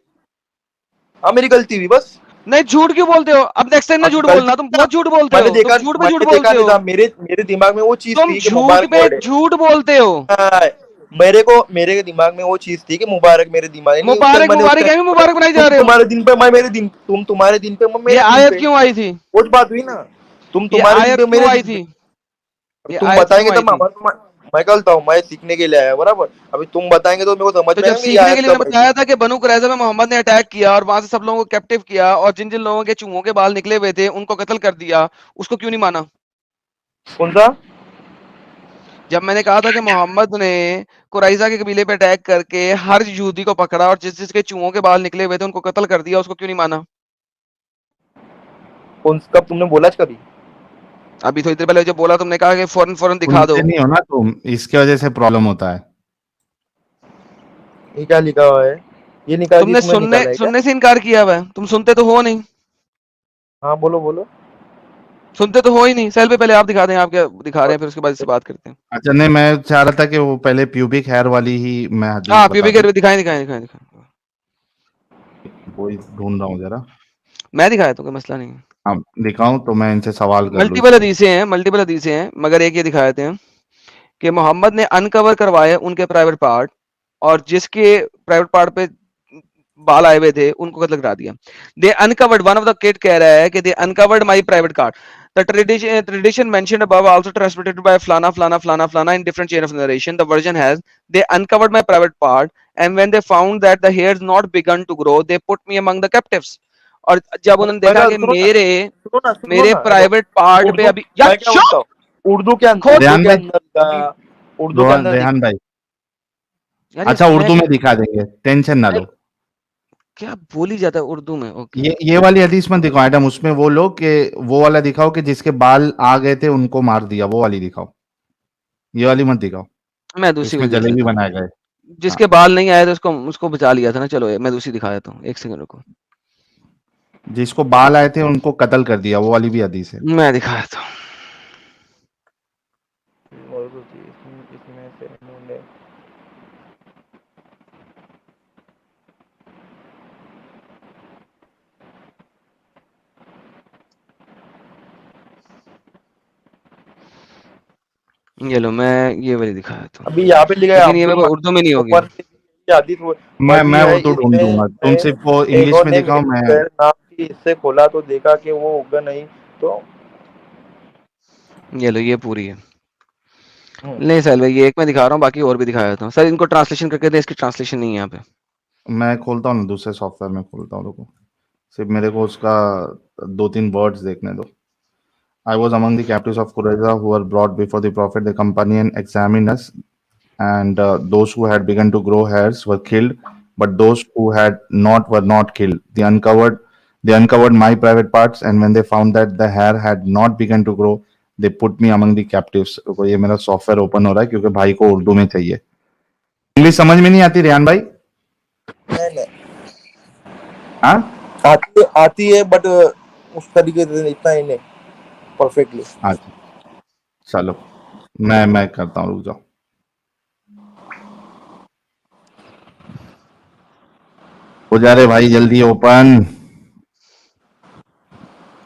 हाँ मेरी गलती हुई बस। नहीं झूठ क्यों बोलते हो, अब नेक्स्ट टाइम ना झूठ गलती बोलना, तुम ना, बहुत झूठ बोलते हो, तुम झूठ पे झूठ मैंने देखा बोलते नहीं हो। था, मेरे मेरे दिमाग में वो चीज तुम थी कि झूठ मुबारक पे वर्ड है। झूठ बोलते हो। हाँ, मेरे दिमाग में वो चीज थी कि मुबारक मेरे दिमाग, नहीं उसके मुबारक मैंने उसके मुबारक है, मुबारक बनाई जा तुम रहे हो। तुम्हारे दिन पे मैं मेरे दिन, तुम तुम्हारे दिन पे मैं ये मेरे दिन आयत पे, क्यों आई थी। वो बात हुई ना। तुम ये तुम्हारे दिन आयत पे क्यों मेरे आई दिन पे। थी। अभी ये तुम आयत बताएंगे क्यों आई तब थी। मैं कहता हूँ, मैं सीखने के लिए आया बराबर। अभी तुम बताएंगे तो मेरे को समझ तो में जब आएगा कि ये सीखने के आयत लिए मैंने कब आई थी। बताया था कि बनु कुरैज़ा में मोहम्मद ने अटैक किया और वहां से सब लोगों को कैप्टिव किया, और जिन जिन लोगों के चूहों के बाल निकले हुए थे उनको कत्ल कर दिया, उसको क्यों नहीं माना। कौन सा? जब मैंने कहा था कि मोहम्मद ने कुरैज़ा के कबीले पे अटैक करके हर यहूदी को पकड़ा और जिस जिसके चूहों के बाल निकले हुए थे उनको कत्ल कर दिया, उसको क्यों नहीं माना। कौन कब तुमने बोला कभी? अभी थोड़ी देर पहले जब बोला तुमने कहा कि फौरन फौरन दिखा सुनते दो। नहीं हो ना तुम, इसके वजह से प्रॉब्लम होता है। ये क्या लिखा हुआ है? ये निकाल, तुमने इसमें सुनने निकाला है क्या? सुनने से इनकार किया हुआ है, तुम सुनते तो हो नहीं। हाँ बोलो बोलो। सुनते तो हो ही नहीं। सेल पे पहले आप दिखा दें, आप क्या दिखा रहे हैं, फिर उसके बाद इससे बात करते हैं। अच्छा नहीं, मैं चाह रहा था कि वो पहले प्यूबिक हेयर वाली ही मैं हदीस हाँ, बता प्यूबिक दूं। हेयर दिखाएं दिखाएं दिखाएं दिखाएं। वही ढूंढ रहा हूँ जरा। मैं दिखाया तो कोई मसला नहीं है। हाँ दिखाऊं तो मैं इनसे सवाल कर लूँ मल्टीपल इसको। हदीसें हैं, मल्टीपल हदीसें हैं, मगर एक ये दिखाए थे कि मोहम्मद ने अनकवर करवाए उनके प्राइवेट पार्ट, और जिसके प्राइवेट पार्ट पे बाल आए हुए थे उनको कत्ल करा दिया। They uncovered, one of the kid कह रहा है कि they uncovered my private card. The tradition mentioned above also transmitted by flana flana flana flana in different chain of narration. The version has they uncovered my private part, and when they found that the hairs not begun to grow, they put me among the captives. और जब उन्होंने देखा मैं कि सुनो मेरे ना hello, private part पे उर्दू अभी यार मैं क्या चुप बोलता हूँ, खुद रेहान भाई, उर्दू के अंदर रेहान भाई, यार ये अच्छा मैं उर्दू में दिखा देंगे, टेंशन ना लो। क्या बोली जाता है उर्दू में। ओके ये वाली हदीस मत दिखाओ मैडम, उसमें वो लोग कि वो वाला दिखाओ कि जिसके बाल आ गए थे उनको मार दिया, वो वाली दिखाओ। ये वाली मत दिखाओ, मैं दूसरी इसमें वाली देख जलेबी लेता हूँ। बनाए गए। हाँ, जिसके बाल नहीं आए तो उसको उसको बचा लिया था ना। चलो मैं दूसरी दिखा देता हूँ, एक सेकंड रुको। जिसको बाल आए थे उनको कत्ल कर दिया, वो वाली भी हदीस है। मैं दिखा देता हूँ। इसमें से इन्होंने ये लो, मैं ये वाली दिखा देता हूँ, अभी यहाँ पे लिखा है लेकिन ये अब्दुल मेरे को उर्दू में नहीं होगी। ऊपर की हदीस मैं मरवी है। उर्दू ढूंढ इसमें दूंगा, तुम से सिर्फ वो इंग्लिश में इन्होंने दिखाओ। मेरी मैं पैर नाप की, इससे खोला तो देखा कि वो उगा नहीं। तो ये लो, ये पूरी है। नहीं सर भाई, ये एक मैं दिखा रहा हूँ, बाकी और भी दिखा देता हूँ। सर इनको ट्रांसलेशन करके दे, इसकी ट्रांसलेशन नहीं है यहाँ पे। मैं खोलता हूँ ना, दूसरे सॉफ्टवेयर में खोलता हूँ, रुको सिर्फ मेरे को उसका 2-3 वर्ड्स देखने दो। I was among the captives of Qurayza who were brought before the Prophet. The companion examined us, and those who had begun to grow hairs were killed, but those who had not were not killed. They uncovered my private parts, and when they found that the hair had not begun to grow, they put me among the captives. रुको, ये मेरा software open हो रहा है क्योंकि भाई को उर्दू में चाहिए। इंग्लिश समझ में नहीं आती रेहान भाई? नहीं हाँ आती है बट उस तरीके से इतना ही नहीं परफेक्टली। अच्छा चलो, मैं करता हूँ, रुक जाओ। हो जा रहे भाई, जल्दी ओपन।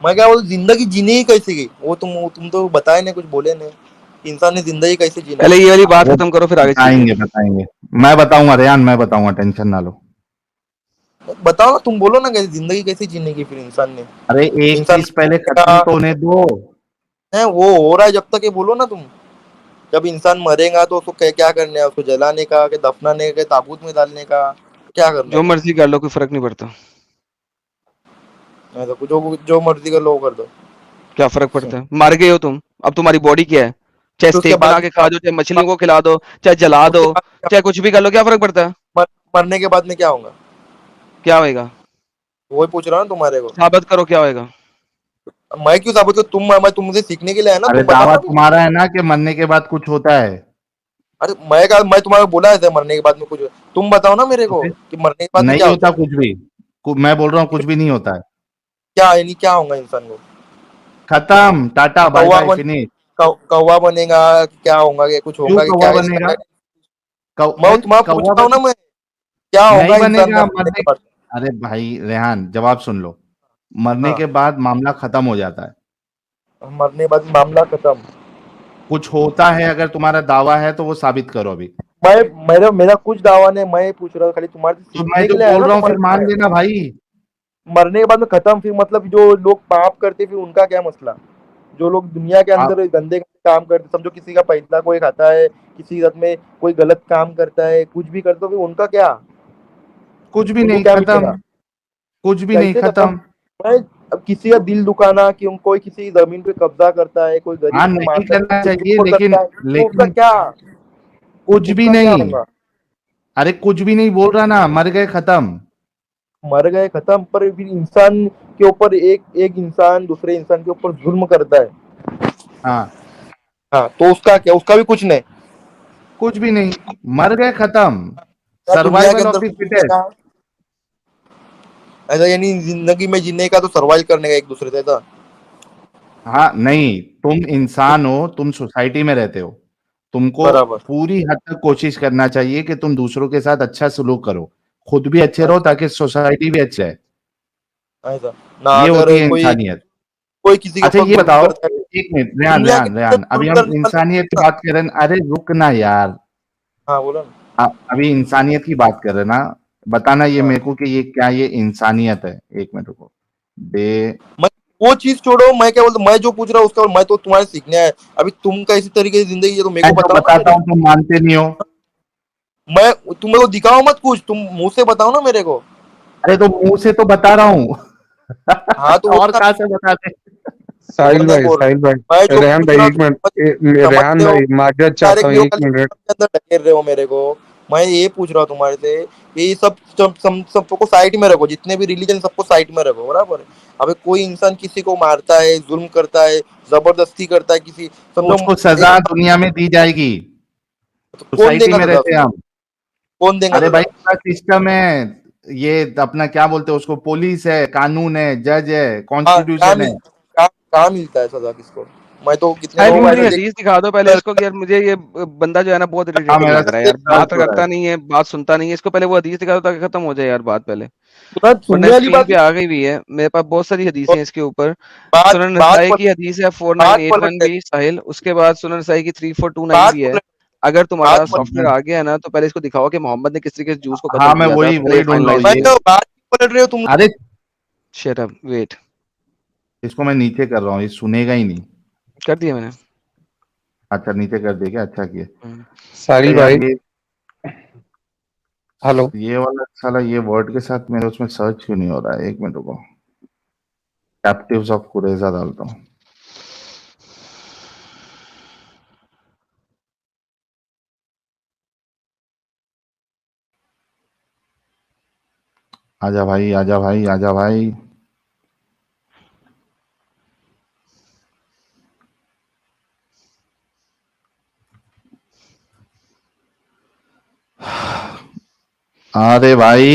मैं क्या बोलूं, जिंदगी जीने ही कैसे गई वो तुम तो बताए नहीं, कुछ बोले नहीं। इंसान ने जिंदगी कैसे जीना। पहले ये वाली बात वो खत्म करो, फिर आगे चलते बताएंगे हैं। बताएंगे, मैं बताऊंगा रेहान, मैं बताऊंगा, टेंशन ना लो। बताओ ना, तुम बोलो ना कैसे जिंदगी कैसे जीने की फिर इंसान ने। अरे एक इंसान चीज पहले का खत्म तो होने दो। है वो हो रहा है जब तक, ये बोलो ना तुम। जब इंसान मरेगा तो उसको क्या क्या करना है, उसको जलाने का, कि दफनाने का, ताबूत में डालने का, क्या करना जो है। मर्जी कर लो, कोई फर्क नहीं पड़ता। तो जो मर्जी कर लो वो कर दो। क्या फर्क पड़ता है, मर गए हो तुम, अब तुम्हारी बॉडी क्या है? चाहे तो उसके स्टेक बना बाद के खा दो, चाहे मछलियों को खिला दो, चाहे जला दो, उसके बाद चाहे कुछ भी कर लो, क्या फर्क पड़ता है? मरने के बाद में क्या होगा, क्या होएगा? वही पूछ रहा हूँ ना तुम्हारे को। साबित करो क्या होएगा। मैं क्यों साबित करूं, मैं तुमसे सीखने के लिए है ना, अरे तुम बताओ दावा ना अभी। तुम्हारा है ना कि मरने के बाद कुछ होता है। अरे मैं तुम्हारे को बोला है मरने के बाद में कुछ, तुम बताओ ना मेरे तो को फिर कि मरने के बाद में नहीं क्या होता होता है। कुछ भी। मैं बोल रहा हूँ कुछ भी नहीं होता है। क्या यानी क्या होगा इंसान को। खत्म, टाटा बाय कौवा बाय, बन फिनिश। कौवा बनेगा, क्या होगा, कि कुछ क्यों होगा कि कौवा क्या, इसका बनेगा? मैं भाई तुम्हारा पूछ कौवा रहा हूँ ना मैं, क्या नहीं होगा इंसान का बनेगा मरने मरने। के बाद। अरे भाई रेहान, जवाब सुन लो। मरने हाँ, के बाद मामला खत्म हो जाता है। मरने के बाद मामला खत्म। कुछ होता है, अगर तुम्हारा दावा है तो वो साबित करो अभी। मेरा कुछ दावा नहीं, मैं पूछ रहा हूँ खाली, तुम्हारे से तो मैं सीखने के जो लिए आया बोल ना रहा हूँ फिर मान तुम्हारे। लेना भाई। मरने के बाद में खत्म, फिर मतलब जो लोग पाप करते फिर उनका क्या मसला। जो लोग दुनिया के आप अंदर गंदे काम करते, समझो किसी का पैसा कोई खाता है, किसी के साथ में कोई गलत काम करता है, कुछ भी करता है, फिर उनका क्या, कुछ भी उनको नहीं क्या खत्म, मिलेगा। कुछ भी नहीं कैसे खत्म। खत्म। भाई, अब किसी का दिल दुखाना, कि कोई किसी की जमीन पे कब्जा करता है, कोई गरीब हाँ को नहीं मारता है, करना कुछ भी चाहिए, कोई लेकिन करता है, तो उसका लेकिन क्या, कुछ भी उसका क्या नहीं। होगा। अरे कुछ भी नहीं बोल रहा ना, मर गए खत्म। मर गए खत्म, पर फिर इंसान के ऊपर एक एक इंसान दूसरे इंसान के ऊपर जुल्म करता है। हाँ हाँ, तो उसका क्या, उसका भी कुछ नहीं। कुछ भी नहीं, मर गए खत्म। क्या दुनिया के सर्वाइवल ऑफ अंदर द कुछ जीने फिटेस्ट। का, ऐसा यानी जिंदगी में जीने का तो सर्वाइव करने का एक दूसरे से था। हाँ नहीं, तुम इंसान हो, तुम सोसाइटी में रहते हो, तुमको बराबर। पूरी हद तक कोशिश करना चाहिए कि तुम दूसरों के साथ अच्छा सलूक करो, खुद भी अच्छे रहो ताकि सोसाइटी भी अच्छी रहे। ऐसा ना, ये अगर होती है कोई इंसानियत। कोई किसी के अच्छा ऊपर ये जुल्म बताओ, करता है, एक मिनट, रेहान दुनिया के रेहान अंदर रेहान, अभी जुल्म हम करने इंसानियत की वाला। बात कर रहे हैं, अरे रुक ना यार। हाँ बोलो ना। अभी इंसानियत की बात कर रहे हैं ना, बताना ये हाँ, मेरे को कि ये क्या, ये इंसानियत है? एक मिनट रुको। बे मैं वो चीज छोड़ो, मैं क्या बोलता, मैं जो पूछ रहा हूँ उसका मैं तो तुम्हारे सीखने आया। अभी तुम कैसी तरीके की जिंदगी है तो मेरे मैं को जो बताओ ना बताता मेरे। हूँ तुम मानते नहीं हो। मैं तुम मेरे को दिखाओ मत, कुछ तुम मुंह से बताओ ना मेरे को। अरे तो मुंह से तो बता रहा हूँ। हाँ तो और वही कहाँ से बता दे? तो साहिल मैं भाई, बोल रहा साहिल हूँ, मैं भाई, जो रेहान पूछ भाई रहा एक हूँ मिनट, तुम रेहान समझते हो, भाई माजरत चाहता डायरेक्ट हूँ, जो एक खाली मिनट। के अंदर ढकेल रहे हो मेरे को। मैं ये पूछ रहा हूँ तुम्हारे से, ये सबको साइड में रखो, जितने भी रिलीजन सबको साइड में रखो, बराबर है। अबे कोई इंसान किसी को मारता है, जुल्म करता है, जबरदस्ती करता है किसी, समझो उसको एक, सजा दुनिया में दी जाएगी। तो कौन सोसाइटी देगा में सजा रहते हैं उसको? हम। कौन देगा अरे भाई सजा? पूरा सिस्टम है, ये अपना क्या बोलते हैं उसको, पुलिस है, कानून है, जज है, हाँ, कॉन्स्टिट्यूशन है। कहाँ मिलता है सजा किसको? मैं तो कितने साहिल लोगों को मुझे ऐसे देख। हदीस दिखा दो पहले इसको कि यार मुझे ये बंदा जो है ना बहुत हाँ इरिटेटिंग मेरा लग रहा है यार, बात सर्च हो रहा है। करता नहीं है, बात सुनता नहीं है। इसको पहले वो हदीस दिखा दो ताकि खत्म हो जाए यार बात पहले, वरना सुनने वाली स्क्रीन बात पे आ गई भी है मेरे पास बहुत सारी हदीसें हैं इसके ऊपर। बात सुनन बात नसाई पलट की हदीस है बात 4981 पलट भी साहिल, उसके बाद सुनन नसाई की 3429 बात भी है। पलट अगर तुम्हारा बात पलट सॉफ्टवेयर आ गया है ना तो पहले इसको दिखाओ कि मोहम्मद ने किस तरीके से जूस को हाँ कत्ल मैं किया था, वही पहले ये वही ढूंढ रहा हूँ फाइनलाइज मैं करो। तो बात क्यों पलट रहे हो तुम अरे लोग? Shut up, wait. इसको मैं नीचे कर रहा हूँ, ये सुनेगा ही नहीं। कर दिया मैंने। अच्छा नीचे कर दिया क्या? अच्छा किया। हम्म। साहिल अरे यार भाई, हेलो। ये वाला साला ये वर्ड के साथ मेरे उसमें सर्च क्यों नहीं हो रहा है? एक मिनट रुको, कैप्टिव्स ऑफ कुरेजा डालता हूँ। आजा भाई, आजा भाई, आजा भाई। अरे भाई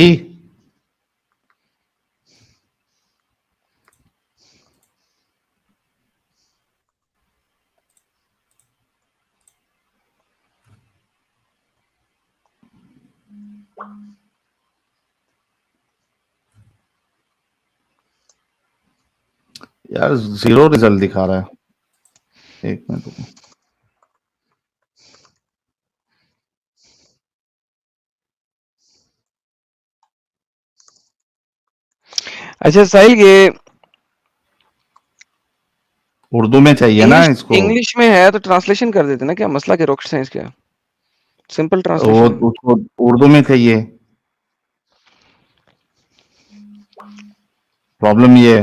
यार जीरो रिजल्ट दिखा रहा है। एक मिनट रुको। अच्छा साहिल, ये उर्दू में चाहिए ना इंग्लिश इसको? इंग्लिश में है तो ट्रांसलेशन कर देते ना, क्या मसला, क्या रॉकेट साइंस, क्या सिंपल वो ट्रांसलेशन। उसको उर्दू में चाहिए। प्रॉब्लम ये है,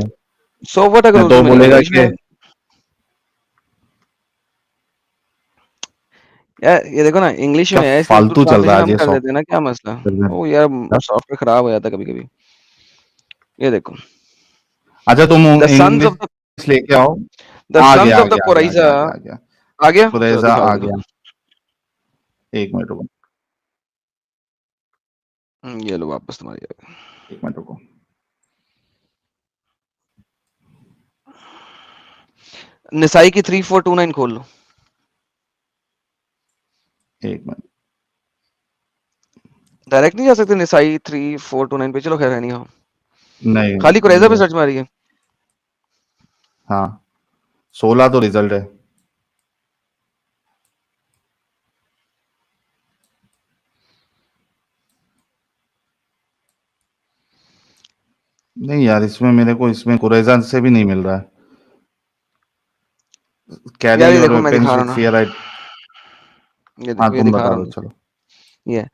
सो व्हाट अगर नहीं उर्दू तो में नहीं होगा, बोलेगा इंग्लिश में कि यार ये देखो ना, इंग्लिश क्या में है इसलिए उर्दू फालतू चल रहा है ट्रांसलेशन आज हम ये कर देते हैं ना, क्या मसला। सॉफ्टवेयर ओ यार में। सॉफ्टवेयर खराब हो जाता है कभी कभी। ये देखो, अच्छा तुम द सन्स ऑफ इंग्लिश लेके आओ। द आ सन्स गया आ ऑफ द गया आ गया आ कुरैजा गया आ गया आ गया। आ गया, चलो कुरैजा दिखाओ आ दिखाओ। गया। एक मिनट रुको, ये लो वापस तुम्हारी। एक मिनट रुको। निसाई की 3429 खोल लो। एक मिनट। डायरेक्ट नहीं जा सकते निसाई 3429 पे, चलो खैर है नहीं हो, नहीं खाली कुरैजा पे ये- सर्च मारिए। हाँ 16 तो रिजल्ट है। नहीं यार इसमें मेरे को, इसमें कुरैजा से भी नहीं मिल रहा है। कैरी यार ये योर देखो मैं वेपन्स दिखा रहा विद हूँ फियर आई। ना, ये हाँ देखो ये तुम दिखा बता रहा दो हूँ। चलो। ये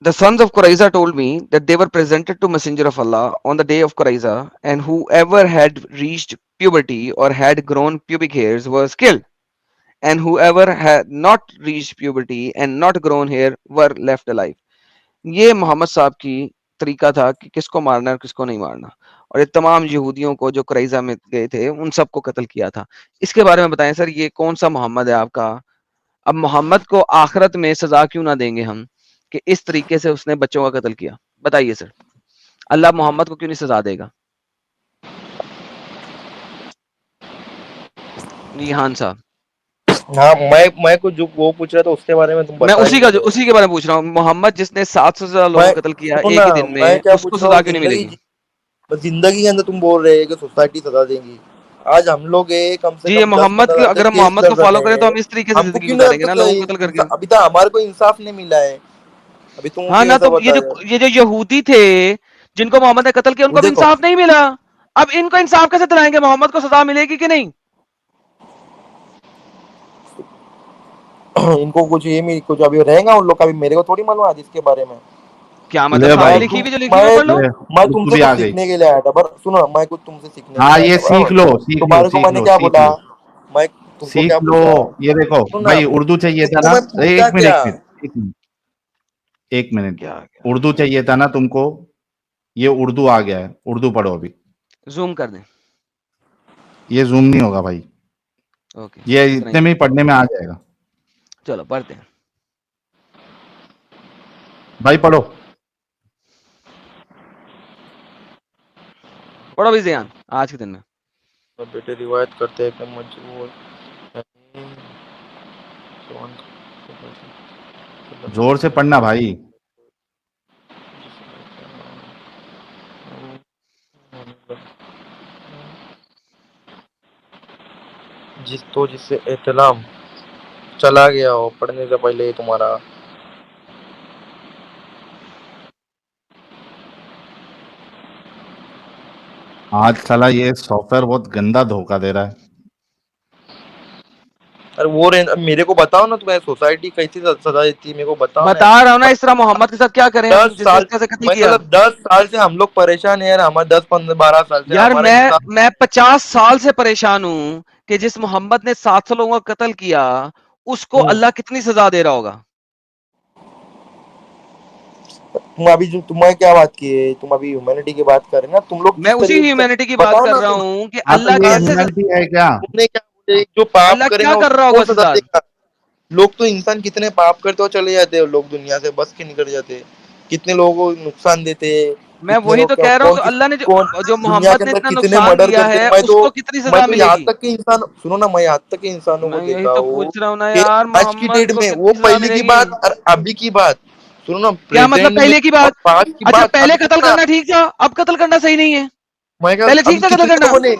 The sons of Quraiza told me that they were presented to Messenger of Allah on the day of Quraiza, and whoever had reached puberty or had grown pubic hairs was killed, and whoever had not reached puberty and not grown hair were left alive. ये मोहम्मद साहब की तरीका था कि किसको मारना है और किसको नहीं मारना, और ये तमाम यहूदियों को जो कुरैजा में गए थे उन सबको कत्ल किया था। इसके बारे में बताएं सर, ये कौन सा मोहम्मद है आपका? अब मोहम्मद को आखिरत में सजा क्यों ना देंगे हम कि इस तरीके से उसने बच्चों का कत्ल किया? बताइए सर, अल्लाह मोहम्मद को क्यों नहीं सजा देगा? रिहान साहब। हाँ, मैं कुछ जो वो पूछ रहा था उसके बारे में तुम मैं बता ही उसी नहीं का रहे हो। उसी के बारे में पूछ रहा हूँ, मोहम्मद जिसने 700 से ज्यादा लोगों मैं को कत्ल किया सुनो एक ना, ही दिन मैं में, क्या उसको पूछ रहा सजा हूँ, क्यों नहीं मिलेगी? जिंदगी के अंदर तुम बोल रहे हैं कि सोसाइटी सजा देगी। आज हम लोग कम से जी, ये कम दस मोहम्मद पंद्रह की, हजार अगर हम केस मोहम्मद लड़ को फॉलो रहे करें तो हैं। हम इस तरीके से हमको जिंदगी क्यों नहीं गुजारेंगे ना, लोगों को कत्ल करके। अभी तक हमारे को इंसाफ नहीं मिला है। अभी तुमको हाँ क्यों ना, ऐसा तो बता रहे हो? ये जो यहूदी थे जिनको मोहम्मद ने कत्ल किया, वो उनको भी देखो इंसाफ नहीं मिला। अब इनको इंसाफ कैसे दिलाएंगे? मोहम्मद को सजा मिलेगी कि नहीं? इनको कुछ अभी रहेगा उन लोग का भी, मेरे को थोड़ी मालूम है इसके बारे में। क्या मतलब, ले सारी भाई, लिखी हुई जो लिखी हुई मैं पढ़ लो। ले मैं तू तुमसे भी कुछ आ गई। सीखने के लिए आया था, पर सुनो, मैं कुछ तुमसे सीखने के हाँ, लिए आया ये था, बराबर। सीख लो, तुम्हारे को मैंने क्या सीख बोला? लो, मैं तुमको क्या सीख लो। पूछा? ये देखो सुनो ना, भाई, उर्दू चाहिए था तुमको ना? मैं अरे पूछा एक मिनट, क्या? एक मिनट, एक मिनट, एक मिनट। क्या क्या उर्दू चाहिए था ना तुमको? ये उर्दू आ गया है, उर्दू पढ़ो अभी। जूम कर दें? ये जूम नहीं होगा भाई, ओके, ये इतना ही इतने में ही कर, पढ़ने में आ जाएगा। चलो पढ़ते हैं। भाई पढ़ो। पढ़ो भी ध्यान, आज के दिन में। बेटे रिवायत करते हैं कि मजबूर जोर से पढ़ना भाई। जिससे एहतलाम चला गया हो पढ़ने से पहले ही तुम्हारा। आज साला ये सॉफ्टवेयर बहुत गंदा धोखा दे रहा है। अरे मेरे को बताओ ना, तुम्हारी सोसाइटी कैसी सजा देती है, मेरे को बताओ ना। बता रहा हूँ ना, इस तरह मोहम्मद के साथ क्या करें हम, दस जिसने साल इसका से कत्ल मैं किया। मतलब 10 साल से हम लोग परेशान है यार, हमारे 10 15 12 साल से यार हमारा इंसान। मैं 50 साल से परेशान हूं कि जिस मोहम्मद ने 700 लोगों का कत्ल किया, उसको अल्लाह कितनी सजा दे रहा होगा। तुम अभी जो तुम्हारे क्या बात की है, तुम अभी ह्यूमैनिटी की बात कर रहे हैं ना, तुम लोग मैं किस उसी तरीके से ह्यूमैनिटी की बात बताओ कर ना रहा तुम। हूं कि हाँ, तो अल्लाह ये कैसे ह्यूमैनिटी है क्या? तुमने क्या बोले, जो पाप अल्लाह क्या करेगा कर उसको रहा होगा कौन सजा सिद्धार्थ? देगा? लोग तो इंसान कितने पाप करते हो चले जाते हैं लोग दुनिया से, बस के निकल जाते हैं। कितने लोगों को नुकसान देते हैं। मैं कितने वही लोग तो क्या कह रहा हूं, कौन तो किस अल्लाह ने कौन जो दुनिया के मोहम्मद ने अंदर इतना कितने नुकसान मर्डर दिया करते है, हैं। उसको कितनी मैं सजा तो यहाँ मिलेगी? तक के इंसान, सुनो ना, मैं यहाँ तक के इंसानों को मैं यही देखा तो हूँ पूछ रहा हूँ ना कि यार, आज की मोहम्मद डेट को में वो कितनी सजा पहले की मिलेगी? बात और अभी की बात, सुनो ना, क्या मतलब प्रेजेंट में पहले की और बात? पास्ट की अच्छा, बात पहले अभी कत्ल सुनना। करना ठीक था, अब कत्ल करना सही नहीं है। मैं क्या, पहले अभी ठीक था कत्ल कितने करना। लोगों ने,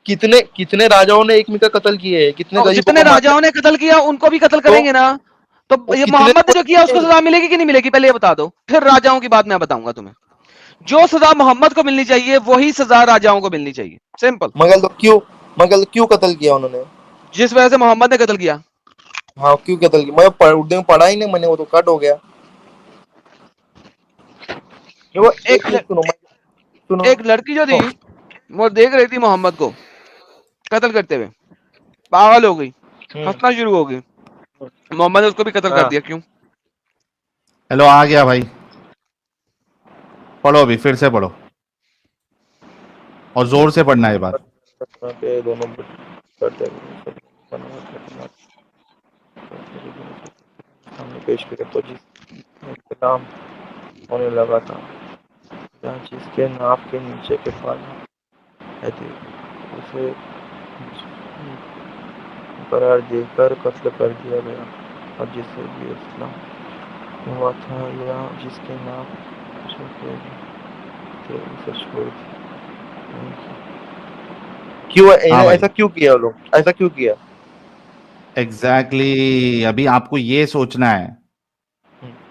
कितने कितने राजाओं ने एक में का कत्ल किए हैं, कितने तो गरीबों जितने को मारा है। राजाओं ने कत्ल किया उनको भी कत्ल तो करेंगे ना। तो वो ये कितने मोहम्मद ने लोगों जो किया उसको ने, सजा मिलेगी कि नहीं मिलेगी, पहले ये बता दो, फिर राजाओं की बात मैं बताऊंगा तुम्हें। जो सजा मोहम्मद को मिलनी चाहिए वही सजा राजाओं को मिलनी चाहिए, सिंपल। मगर क्यों कत्ल किया उन्होंने? जिस वजह से मोहम्मद ने कत्ल किया। हाँ, क्यों कत्ल किया? उर्दू में पढ़ा ही नहीं मैंने, वो तो कट हो गया। देखो, एक एक चीज सुनो, सुनो। एक लड़की जो थी, वो देख रही थी मोहम्मद को कत्ल करते हुए, पागल हो गई, हम्म, हंसना शुरू हो गई। मोहम्मद ने उसको भी कत्ल कर हाँ। दिया। क्यों? हेलो, आ गया भाई। पढ़ो अभी, फिर से पढ़ो और जोर से पढ़ना है ये बार। पे दोनों करते सामने पेश किया तो जिस नाम होने लगा था, जहाँ जिसके नाप के नीचे के पाला है थे, उसे करार देकर कत्ल कर दिया गया। और जिससे भी इस्लाम हुआ था या जिसके नाम छोटे थे उसे छोड़ दिया। क्यों हाँ भाई, ऐसा क्यों किया लोग, ऐसा क्यों किया? अभी आपको ये सोचना है,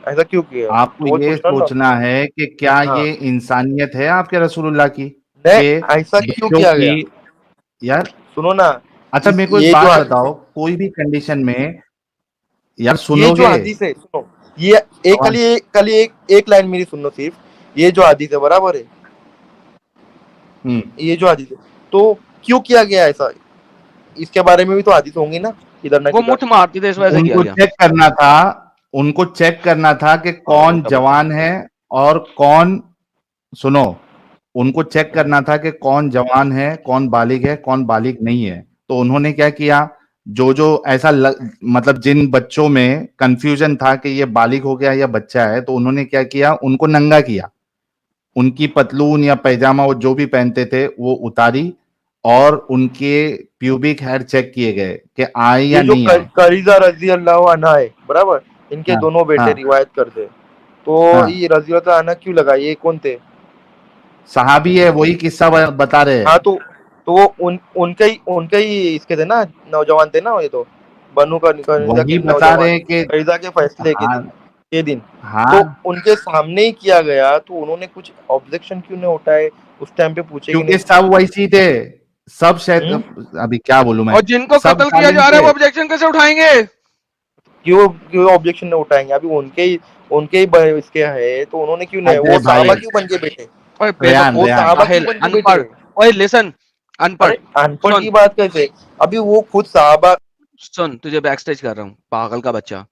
ऐसा क्यों किया? आपको वो ये पूछ रहा हूं सोचना है कि क्या ना। हाँ, ये इंसानियत है आपके रसूलुल्लाह की, नहीं, कि ऐसा क्यों बच्चों किया की। गया? यार, सुनो ना, अच्छा इस मेरे को एक ये जो बात बताओ, कोई भी कंडीशन में, यार ये जो सुनोगे? हदीस है, सुनो, ये एक आवाज- खाली एक लाइन मेरी सुनो सिर्फ। ये जो हदीस है बराबर है, हम्म ये जो हदीस है, तो क्यों किया गया ऐसा? इसके बारे में भी तो हदीस होंगी ना, इधर ना वो किधर। मुठ मारते थे, इस वजह से किया उनको गया। चेक करना था, उनको चेक करना था कि हाँ, कौन उल्टा पल्टा। जवान है और कौन, सुनो, उनको चेक करना था कि कौन जवान है, कौन बालिग है, कौन बालिग नहीं है। तो उन्होंने क्या किया, जो जो मतलब जिन बच्चों में कंफ्यूजन था कि ये बालिग हो गया या बच्चा है, तो उन्होंने क्या किया, उनको नंगा किया, उनकी पतलून या पैजामा वो जो भी पहनते थे वो उतारी, और उनके प्यूबिक हेयर चेक किए गए कि आए या ये जो नहीं आए। करीजा रजी अल्लाह अन्हा है बराबर, इनके हाँ दोनों बेटे हाँ रिवायत करते, तो हाँ, ये रजी अल्लाह अन्हा क्यों लगा, ये कौन थे? सहाबी है, वही किस्सा बता रहे हाँ हैं। तो उनके ही इसके थे ना, नौजवान थे ना ये तो, बनु का करीजा के वही बता रहे नौजवान, हैं कि करीजा के फैसले हाँ के दिन, तो हाँ, उनके सामने ही किया गया, तो उन्होंने कुछ ऑब्जेक्शन क्यों नहीं उठाए उस टाइम पे, पूछे कि क्योंकि नहीं? सब वैसी थे, सब शायद, हम्म? अभी क्या बोलूं मैं, और जिनको सब कत्ल किया जालिम जा रहा है थे। वो ऑब्जेक्शन कैसे उठाएंगे? क्यों क्यों ऑब्जेक्शन नहीं उठाएंगे? अभी उनके ही इसके है, तो उन्होंने क्यों नहीं, अजय वो भाई, साहबा क्यों बन के बैठे? ओए रेहान बेवकूफ वो रेहान, साहबा क्यों जाहिल बन के बैठे? अनपढ़। ओए लिसन, अनपढ़। अरे अनपढ़ सुन की बात कैसे, अभी वो खुद साहबा। सुन, तुझे बैक स्टेज कर रहा हूँ, पागल का बच्चा।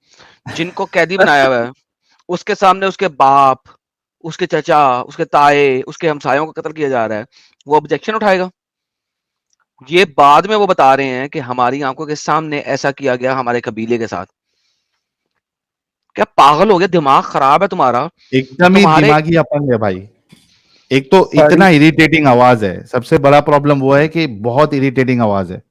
जिनको कैदी बनाया हुआ है, उसके सामने उसके बाप, उसके चचा, उसके ताए, उसके हमसायों को कत्ल किया जा रहा है, वो ऑब्जेक्शन उठाएगा? ये बाद में वो बता रहे हैं कि हमारी आंखों के सामने ऐसा किया गया हमारे कबीले के साथ। क्या पागल हो गया? दिमाग खराब है तुम्हारा? एकदम ही तुम्हारे दिमागी अपंग है भाई। एक तो साहिल इतना इरिटेटिंग आवाज है, सबसे बड़ा प्रॉब्लम वो है कि बहुत इरिटेटिंग आवाज है।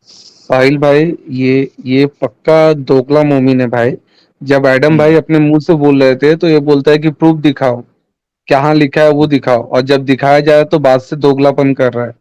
साहिल भाई, ये पक्का दोगला मोमिन है भाई। जब एडम भाई हम्म, अपने मुंह से बोल रहे थे तो ये बोलता है कि प्रूफ दिखाओ, कहाँ लिखा है वो दिखाओ, और जब दिखाया जाए तो बात से दोगलापन कर रहा है।